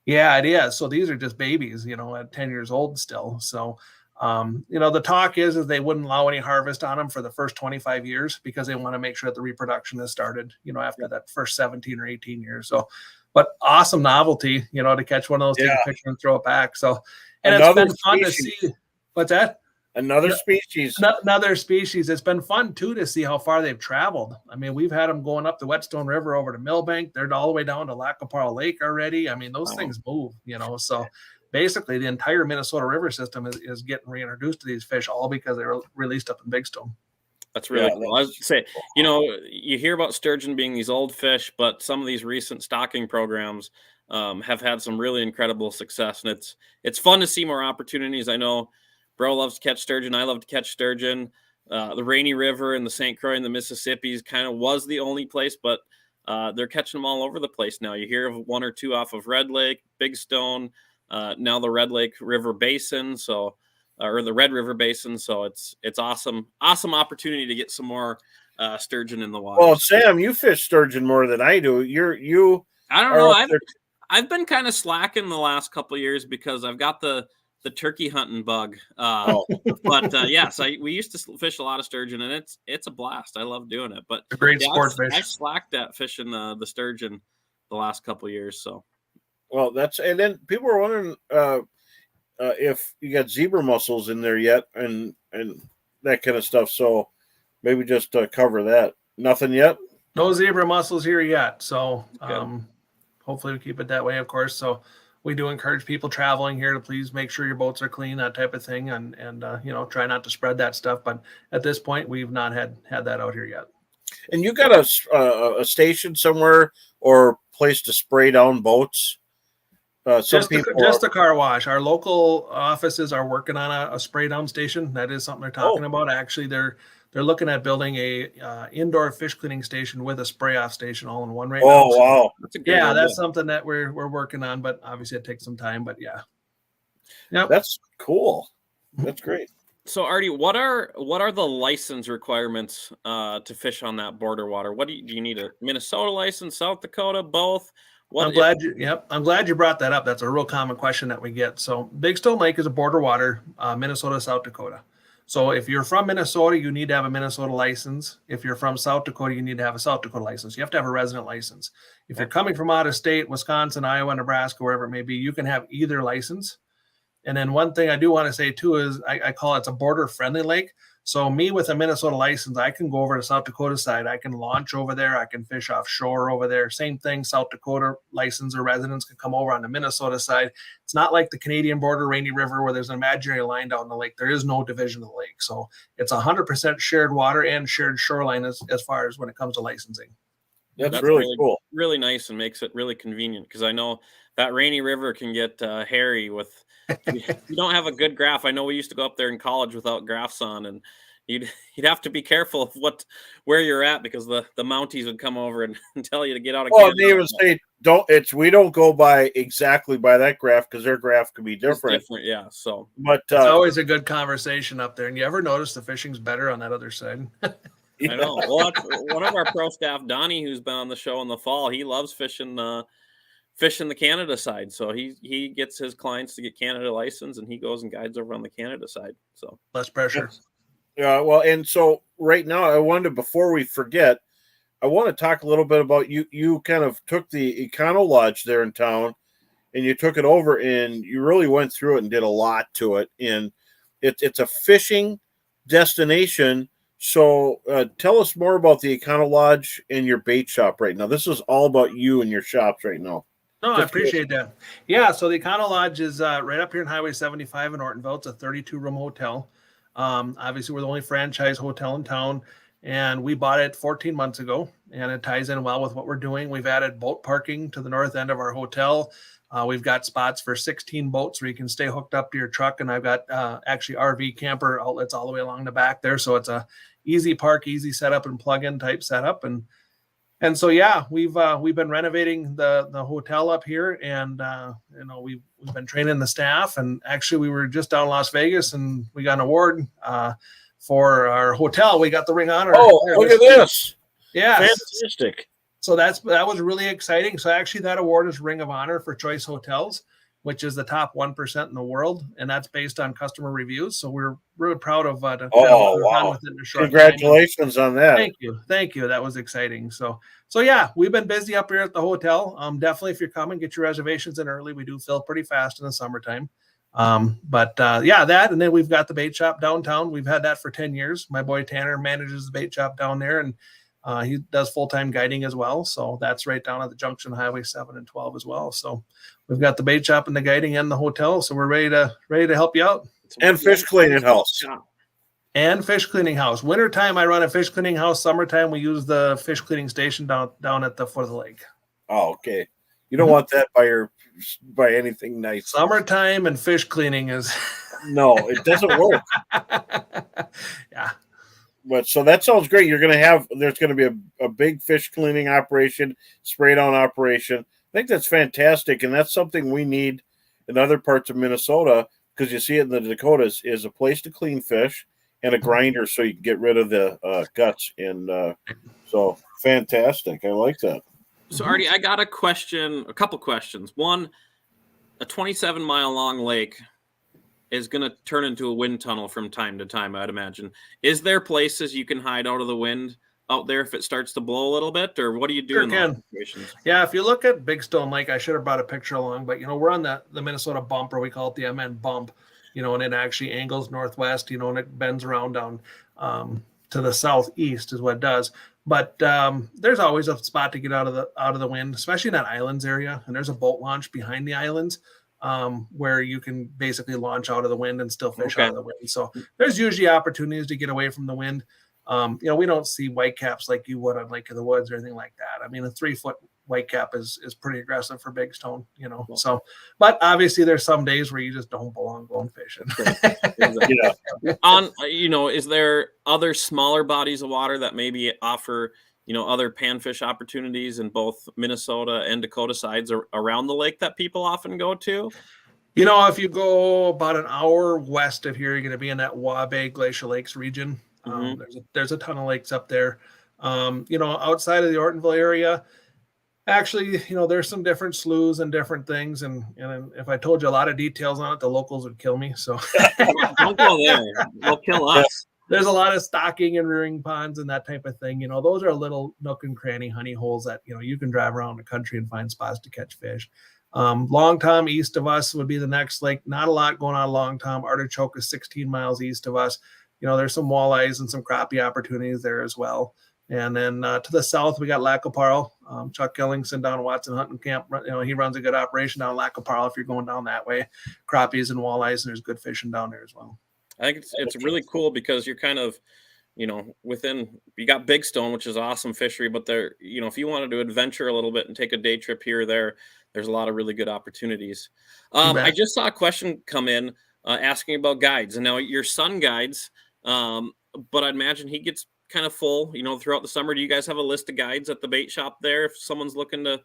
Yeah, it is. So these are just babies, at 10 years old still. So, the talk is they wouldn't allow any harvest on them for the first 25 years because they want to make sure that the reproduction has started, after that first 17 or 18 years. So, but awesome novelty, to catch one of those, take a picture and throw it back. So, and another it's been fun to see. What's that? Another species. Another species. It's been fun too to see how far they've traveled. I mean, we've had them going up the Whetstone River over to Millbank. They're all the way down to Lackaparra Lake already. I mean, those things move, so basically the entire Minnesota river system is getting reintroduced to these fish all because they were released up in Big Stone. That's really cool. I would say, you hear about sturgeon being these old fish, but some of these recent stocking programs have had some really incredible success, and it's fun to see more opportunities. I know Bro loves to catch sturgeon. I love to catch sturgeon. The Rainy River and the St. Croix and the Mississippi's kind of was the only place, but they're catching them all over the place now. You hear of 1 or 2 off of Red Lake, Big Stone, now the Red Lake River Basin, or the Red River Basin. So it's awesome opportunity to get some more sturgeon in the water. Well, Sam, you fish sturgeon more than I do. I don't know. I've been kind of slacking the last couple of years because I've got the turkey hunting bug. But yes, we used to fish a lot of sturgeon, and it's a blast. I love doing it. But a great sport fish. I slacked at fishing the sturgeon the last couple of years. So, well, and then people were wondering if you got zebra mussels in there yet, and that kind of stuff. So maybe just cover that. Nothing yet. No zebra mussels here yet. So hopefully we keep it that way, of course. So we do encourage people traveling here to please make sure your boats are clean, that type of thing, and try not to spread that stuff. But at this point, we've not had that out here yet. And you got a station somewhere or place to spray down boats? Just the car wash. Our local offices are working on a spray down station. That is something they're talking about. Actually, they're looking at building a indoor fish cleaning station with a spray off station all in one right now. Oh, wow. That's something that we're working on, but obviously it takes some time, but yeah. Yep. That's cool. That's great. So Artie, what are the license requirements to fish on that border water? What do you need, a Minnesota license, South Dakota, both? I'm glad you brought that up. That's a real common question that we get. So Big Stone Lake is a border water, Minnesota, South Dakota. So if you're from Minnesota, you need to have a Minnesota license. If you're from South Dakota, you need to have a South Dakota license. You have to have a resident license. If you're coming from out of state, Wisconsin, Iowa, Nebraska, wherever it may be, you can have either license. And then one thing I do want to say too is I call it's a border friendly lake. So me with a Minnesota license, I can go over to South Dakota side. I can launch over there. I can fish offshore over there. Same thing, South Dakota license or residents can come over on the Minnesota side. It's not like the Canadian border, Rainy River, where there's an imaginary line down the lake. There is no division of the lake. So it's 100% shared water and shared shoreline as far as when it comes to licensing. That's really cool. Really nice and makes it really convenient because I know that Rainy River can get hairy with you don't have a good graph. I know we used to go up there in college without graphs on, and you'd have to be careful of where you're at because the Mounties would come over and tell you to get out of. Well, they would say we don't go by exactly by that graph because their graph could be different. Yeah. So, but it's always a good conversation up there. And you ever notice the fishing's better on that other side? I know. Well, that's one of our pro staff, Donnie, who's been on the show in the fall. He loves fishing the Canada side. So he gets his clients to get Canada license and he goes and guides over on the Canada side. So less pressure. Yeah. Well, and so right now I wanted, before we forget, I want to talk a little bit about you kind of took the Econo Lodge there in town and you took it over and you really went through it and did a lot to it. And it's a fishing destination. So tell us more about the Econo Lodge and your bait shop right now. This is all about you and your shops right now. No, I appreciate that. Yeah, so the Econo Lodge is right up here in Highway 75 in Ortonville. It's a 32-room hotel. Obviously, we're the only franchise hotel in town, and we bought it 14 months ago, and it ties in well with what we're doing. We've added boat parking to the north end of our hotel. We've got spots for 16 boats where you can stay hooked up to your truck, and I've got actually RV camper outlets all the way along the back there, so it's a easy park, easy setup and plug-in type setup. And so, yeah, we've been renovating the hotel up here, and we've been training the staff. And actually, we were just down in Las Vegas, and we got an award for our hotel. We got the Ring of Honor. Oh, look at this! Yeah, fantastic. So that was really exciting. So actually, that award is Ring of Honor for Choice Hotels, which is the top 1% in the world, and that's based on customer reviews. So we're really proud of wow. Congratulations on that. Thank you. That was exciting. So yeah, we've been busy up here at the hotel. Definitely, if you're coming, get your reservations in early. We do fill pretty fast in the summertime. That, and then we've got the bait shop downtown. We've had that for 10 years. My boy Tanner manages the bait shop down there, and he does full-time guiding as well. So that's right down at the junction, Highway 7 and 12 as well. So we've got the bait shop and the guiding and the hotel. So we're ready to help you out. And fish cleaning house. And fish cleaning house. Wintertime, I run a fish cleaning house. Summertime, we use the fish cleaning station down at the foot of the lake. Oh, okay. You don't want that by anything nice. Summertime and fish cleaning is no, it doesn't work. Yeah. But so that sounds great. There's going to be a big fish cleaning operation, spray down operation. I think that's fantastic. And that's something we need in other parts of Minnesota, because you see it in the Dakotas, is a place to clean fish and a grinder so you can get rid of the guts. And so fantastic. I like that. So Artie, I got a couple questions. One, a 27-mile long lake is going to turn into a wind tunnel from time to time, I'd imagine. Is there places you can hide out of the wind out there if it starts to blow a little bit, or what do you do in those situations? Yeah, if you look at Big Stone Lake, I should have brought a picture along, but we're on the Minnesota bump, or we call it the MN bump, and it actually angles northwest, and it bends around down to the southeast is what it does. But there's always a spot to get out of the wind, especially in that islands area. And there's a boat launch behind the islands where you can basically launch out of the wind and still fish out of the wind. So there's usually opportunities to get away from the wind. We don't see whitecaps like you would on Lake of the Woods or anything like that. I mean, a 3-foot whitecap is pretty aggressive for Big Stone, So, but obviously there's some days where you just don't belong going fishing. Is there other smaller bodies of water that maybe offer, other panfish opportunities in both Minnesota and Dakota sides around the lake that people often go to? If you go about an hour west of here, you're going to be in that Wabae Glacial Lakes region. There's a ton of lakes up there. Outside of the Ortonville area, actually, there's some different sloughs and different things. And if I told you a lot of details on it, the locals would kill me. So don't go there. They'll kill us. There's a lot of stocking and rearing ponds and that type of thing. Those are little nook and cranny honey holes that, you can drive around the country and find spots to catch fish. Long Tom east of us would be the next lake. Not a lot going on Long Tom. Artichoke is 16 miles east of us. There's some walleyes and some crappie opportunities there as well. And then to the south, we got Lacoparle. Chuck Ellingson down at Watson Hunting Camp. He runs a good operation down at Lacoparle if you're going down that way. Crappies and walleyes, and there's good fishing down there as well. I think it's really cool because you're kind of, you got Big Stone, which is awesome fishery, but there, if you wanted to adventure a little bit and take a day trip here or there, there's a lot of really good opportunities. I just saw a question come in asking about guides, and now your son guides, but I'd imagine he gets kind of full, throughout the summer. Do you guys have a list of guides at the bait shop there if someone's looking to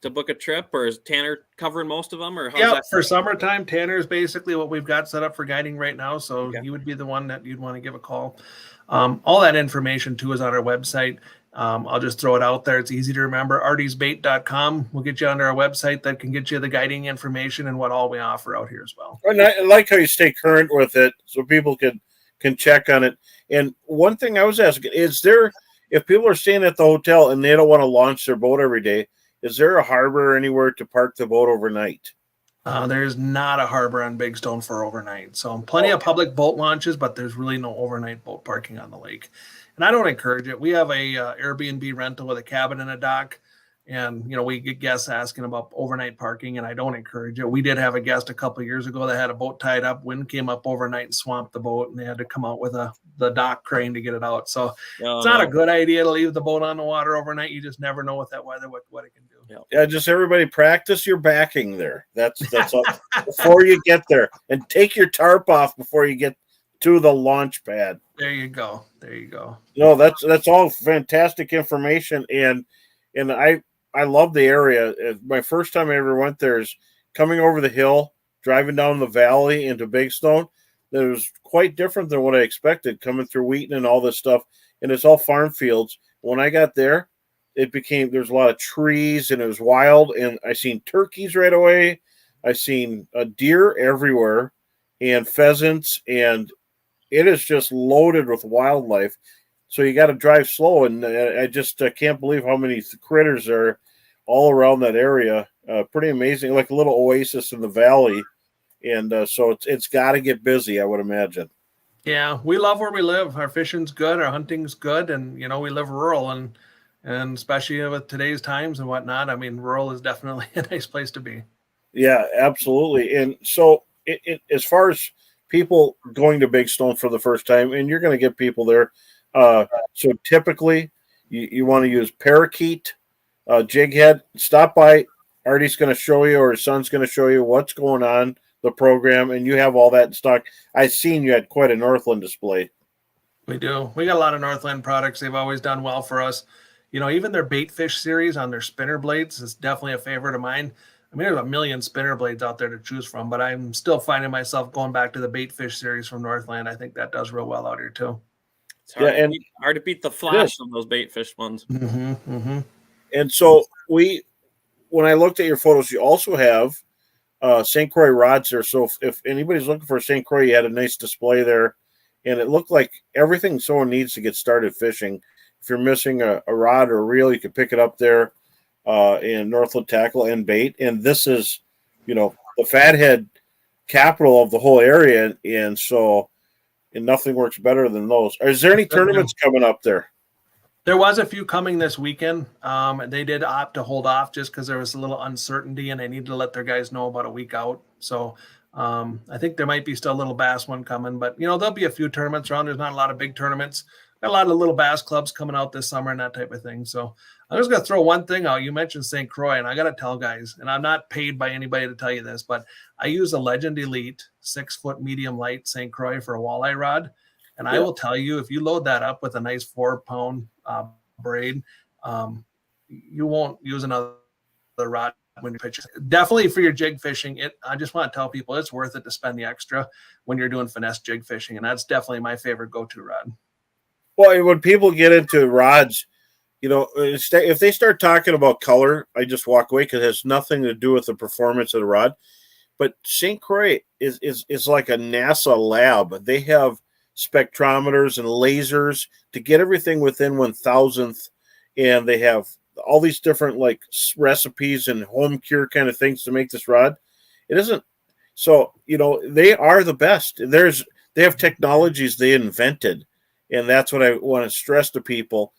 book a trip, or is Tanner covering most of them? Or for summertime, Tanner is basically what we've got set up for guiding right now. So he would be the one that you'd want to give a call. All that information too is on our website. I'll just throw it out there. It's easy to remember. artiesbait.com will get you on our website that can get you the guiding information and what all we offer out here as well. And I like how you stay current with it so people can check on it. And one thing I was asking, is there, if people are staying at the hotel and they don't want to launch their boat every day, is there a harbor anywhere to park the boat overnight? There's not a harbor on Big Stone for overnight. So plenty of public boat launches, but there's really no overnight boat parking on the lake. And I don't encourage it. We have a Airbnb rental with a cabin and a dock. And, we get guests asking about overnight parking, and I don't encourage it. We did have a guest a couple of years ago that had a boat tied up. Wind came up overnight and swamped the boat, and they had to come out with the dock crane to get it out. So it's not a good idea to leave the boat on the water overnight. You just never know with that weather what it can do. Yeah, just everybody practice your backing there. That's all before you get there. And take your tarp off before you get to the launch pad. There you go. No, that's all fantastic information. And I love the area. My first time I ever went there is coming over the hill, driving down the valley into Big Stone. That was quite different than what I expected, coming through Wheaton and all this stuff. And it's all farm fields. When I got there, there's a lot of trees and it was wild. And I seen turkeys right away. I seen a deer everywhere and pheasants. And it is just loaded with wildlife. So you got to drive slow, and I just can't believe how many critters are all around that area. Pretty amazing, like a little oasis in the valley, and so it's got to get busy, I would imagine. Yeah, we love where we live. Our fishing's good, our hunting's good, and we live rural, and especially with today's times and whatnot. I mean, rural is definitely a nice place to be. Yeah, absolutely. And so, as far as people going to Big Stone for the first time, and you're going to get people there. So typically you want to use parakeet, jig head. Stop by. Artie's going to show you, or his son's going to show you what's going on the program, and you have all that in stock. I've seen you had quite a Northland display. We do. We got a lot of Northland products. They've always done well for us. Even their bait fish series on their spinner blades is definitely a favorite of mine. I mean, there's a million spinner blades out there to choose from, but I'm still finding myself going back to the bait fish series from Northland. I think that does real well out here too. It's hard to beat the flash of those bait fish ones. Mm-hmm, mm-hmm. And so when I looked at your photos, you also have St. Croix rods there. So if anybody's looking for St. Croix, you had a nice display there, and it looked like everything someone needs to get started fishing. If you're missing a rod or a reel, you can pick it up there in Northland Tackle and Bait. And this is, the fathead capital of the whole area, and so. And nothing works better than those. Is there any tournaments coming up there? There was a few coming this weekend. They did opt to hold off just because there was a little uncertainty and they needed to let their guys know about a week out. So I think there might be still a little bass one coming, but there'll be a few tournaments around. There's not a lot of big tournaments. Got a lot of little bass clubs coming out this summer and that type of thing. So I'm just gonna throw one thing out. You mentioned St. Croix, and I gotta tell guys, and I'm not paid by anybody to tell you this, but I use a Legend Elite 6-foot medium light St. Croix for a walleye rod. And I will tell you, if you load that up with a nice 4-pound braid, you won't use another rod when you pitch. Definitely for your jig fishing. I just want to tell people it's worth it to spend the extra when you're doing finesse jig fishing, and that's definitely my favorite go-to rod. Well, when people get into rods, if they start talking about color, I just walk away because it has nothing to do with the performance of the rod. But St. Croix is like a NASA lab. They have spectrometers and lasers to get everything within 1,000th, and they have all these different like recipes and home cure kind of things to make this rod. It isn't so, they are the best. They have technologies they invented, and that's what I want to stress to people.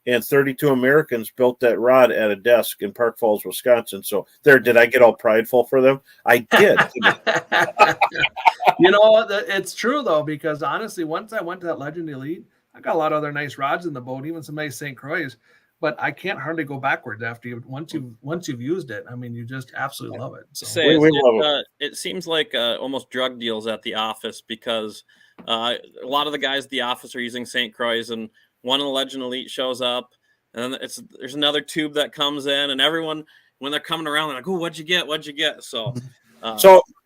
And 32 Americans built that rod at a desk in Park Falls, Wisconsin. So did I get all prideful for them? I did. It's true though, because honestly, once I went to that Legend Elite, I got a lot of other nice rods in the boat, even some nice St. Croix. But I can't hardly go backwards after once you've used it. I mean, you just absolutely love it. So we love it. It seems like almost drug deals at the office, because a lot of the guys at the office are using St. Croix, and one of the Legend Elite shows up, and then there's another tube that comes in, and everyone, when they're coming around, they're like, "Oh, what'd you get? What'd you get?" So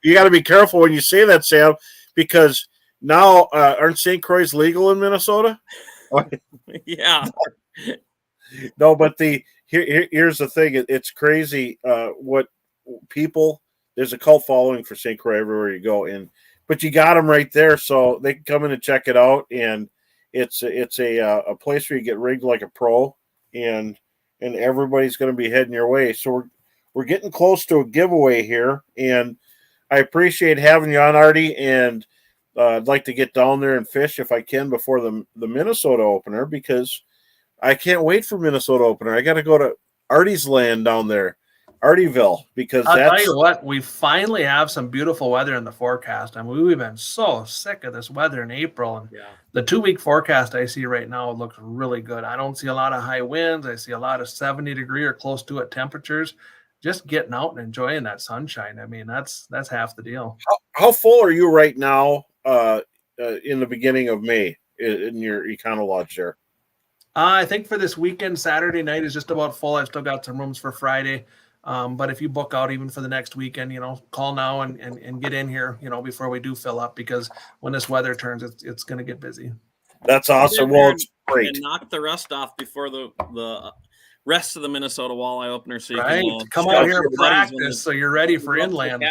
you got to be careful when you say that, Sam, because now aren't St. Croix legal in Minnesota? Yeah. No, but here's the thing. It's crazy what people. There's a cult following for St. Croix everywhere you go, but you got them right there, so they can come in and check it out, and it's a place where you get rigged like a pro, and everybody's going to be heading your way. So we're getting close to a giveaway here, and I appreciate having you on, Artie, and I'd like to get down there and fish if I can before the Minnesota opener, because I can't wait for Minnesota opener. I got to go to Artie's land down there, Artieville, because I'll tell you what, we finally have some beautiful weather in the forecast. I mean, we've been so sick of this weather in April, and the 2-week forecast I see right now looks really good. I don't see a lot of high winds. I see a lot of 70-degree or close to it temperatures. Just getting out and enjoying that sunshine. I mean, that's half the deal. How full are you right now in the beginning of May in your Econo Lodge there? I think for this weekend, Saturday night is just about full. I've still got some rooms for Friday. But if you book out even for the next weekend, call now and get in here, before we do fill up, because when this weather turns, it's going to get busy. That's awesome. Well, it's great. And knock the rust off before the rest of the Minnesota walleye opener, so you can come out here and practice, so you're ready for inland.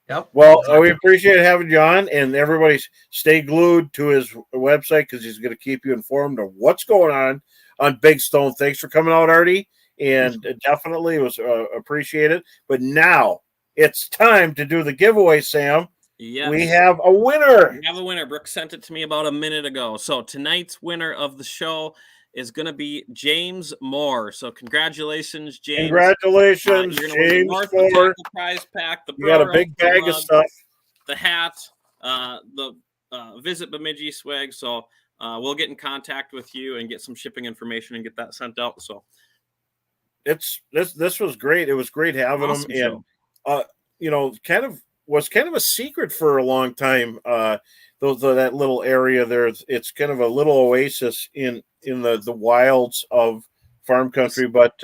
Yep. Well, we appreciate having you on, and everybody stay glued to his website, because he's going to keep you informed of what's going on Big Stone. Thanks for coming out, Artie, and definitely it was appreciated. But now it's time to do the giveaway, Sam. Yes. We have a winner. We have a winner. Brooke sent it to me about a minute ago. So tonight's winner of the show is going to be James Moore. So congratulations, James. Congratulations, James Moore. Prize pack. You got a big bag of stuff. The hat, the Visit Bemidji swag. So we'll get in contact with you and get some shipping information and get that sent out. So this was great. It was great having awesome them, and was kind of a secret for a long time. That little area there, it's kind of a little oasis in the wilds of farm country, but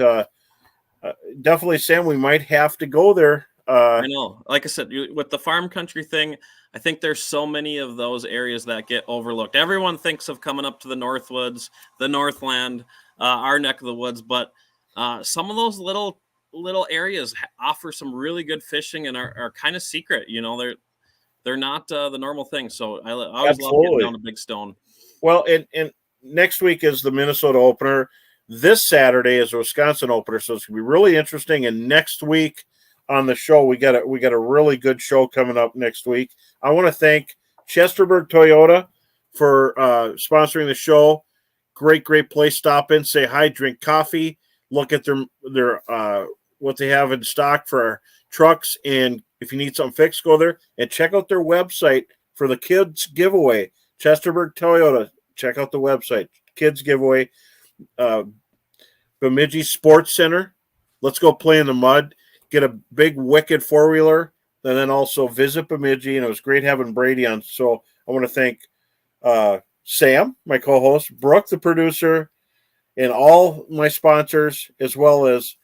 definitely, Sam, we might have to go there. I know. Like I said, with the farm country thing, I think there's so many of those areas that get overlooked. Everyone thinks of coming up to the Northwoods, the Northland, our neck of the woods, but some of those little areas offer some really good fishing and are kind of secret. They're not the normal thing. So I always love getting down to Big Stone. Well, and next week is the Minnesota opener. This Saturday is the Wisconsin opener, so it's gonna be really interesting. And next week on the show, we got a really good show coming up next week. I want to thank Chesterburg Toyota for sponsoring the show. great place. Stop in, say hi, drink coffee, look at their what they have in stock for our trucks, and if you need something fixed, go there and check out their website for the kids giveaway. Chesterburg Toyota, check out the website. Kids giveaway. Bemidji Sports Center. Let's go play in the mud. Get a big wicked 4-wheeler, and then also visit Bemidji. And it was great having Brady on. So I want to thank Sam, my co-host, Brooke, the producer, and all my sponsors, as well as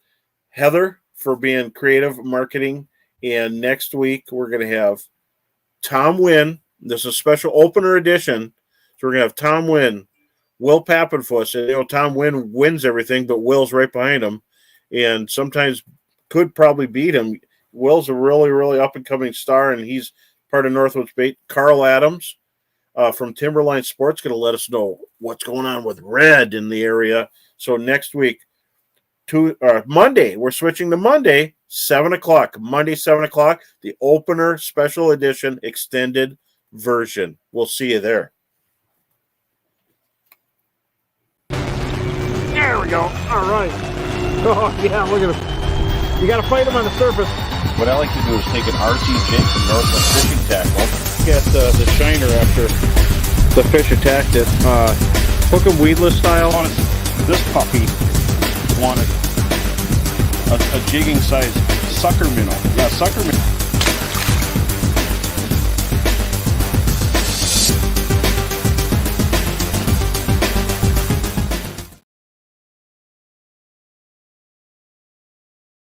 Heather for being creative marketing. And next week we're going to have Tom Wynn. This is a special opener edition. So we're going to have Tom Wynn, Will Pappenfuss. And, Tom Wynn wins everything, but Will's right behind him. And sometimes could probably beat him. Will's a really, really up-and-coming star, and he's part of Northwoods Bait. Carl Adams from Timberline Sports going to let us know what's going on with red in the area. So next week, Monday, we're switching to Monday, 7 o'clock. Monday, 7 o'clock, the opener special edition extended version. We'll see you there. There we go. All right. Oh, yeah, look at him. You got to fight him on the surface. What I like to do is take an RC jig from Northland Fishing Tackle. Get the shiner after the fish attacked it. Hook 'em weedless style. This puppy wanted a jigging size sucker minnow. Yeah, sucker minnow.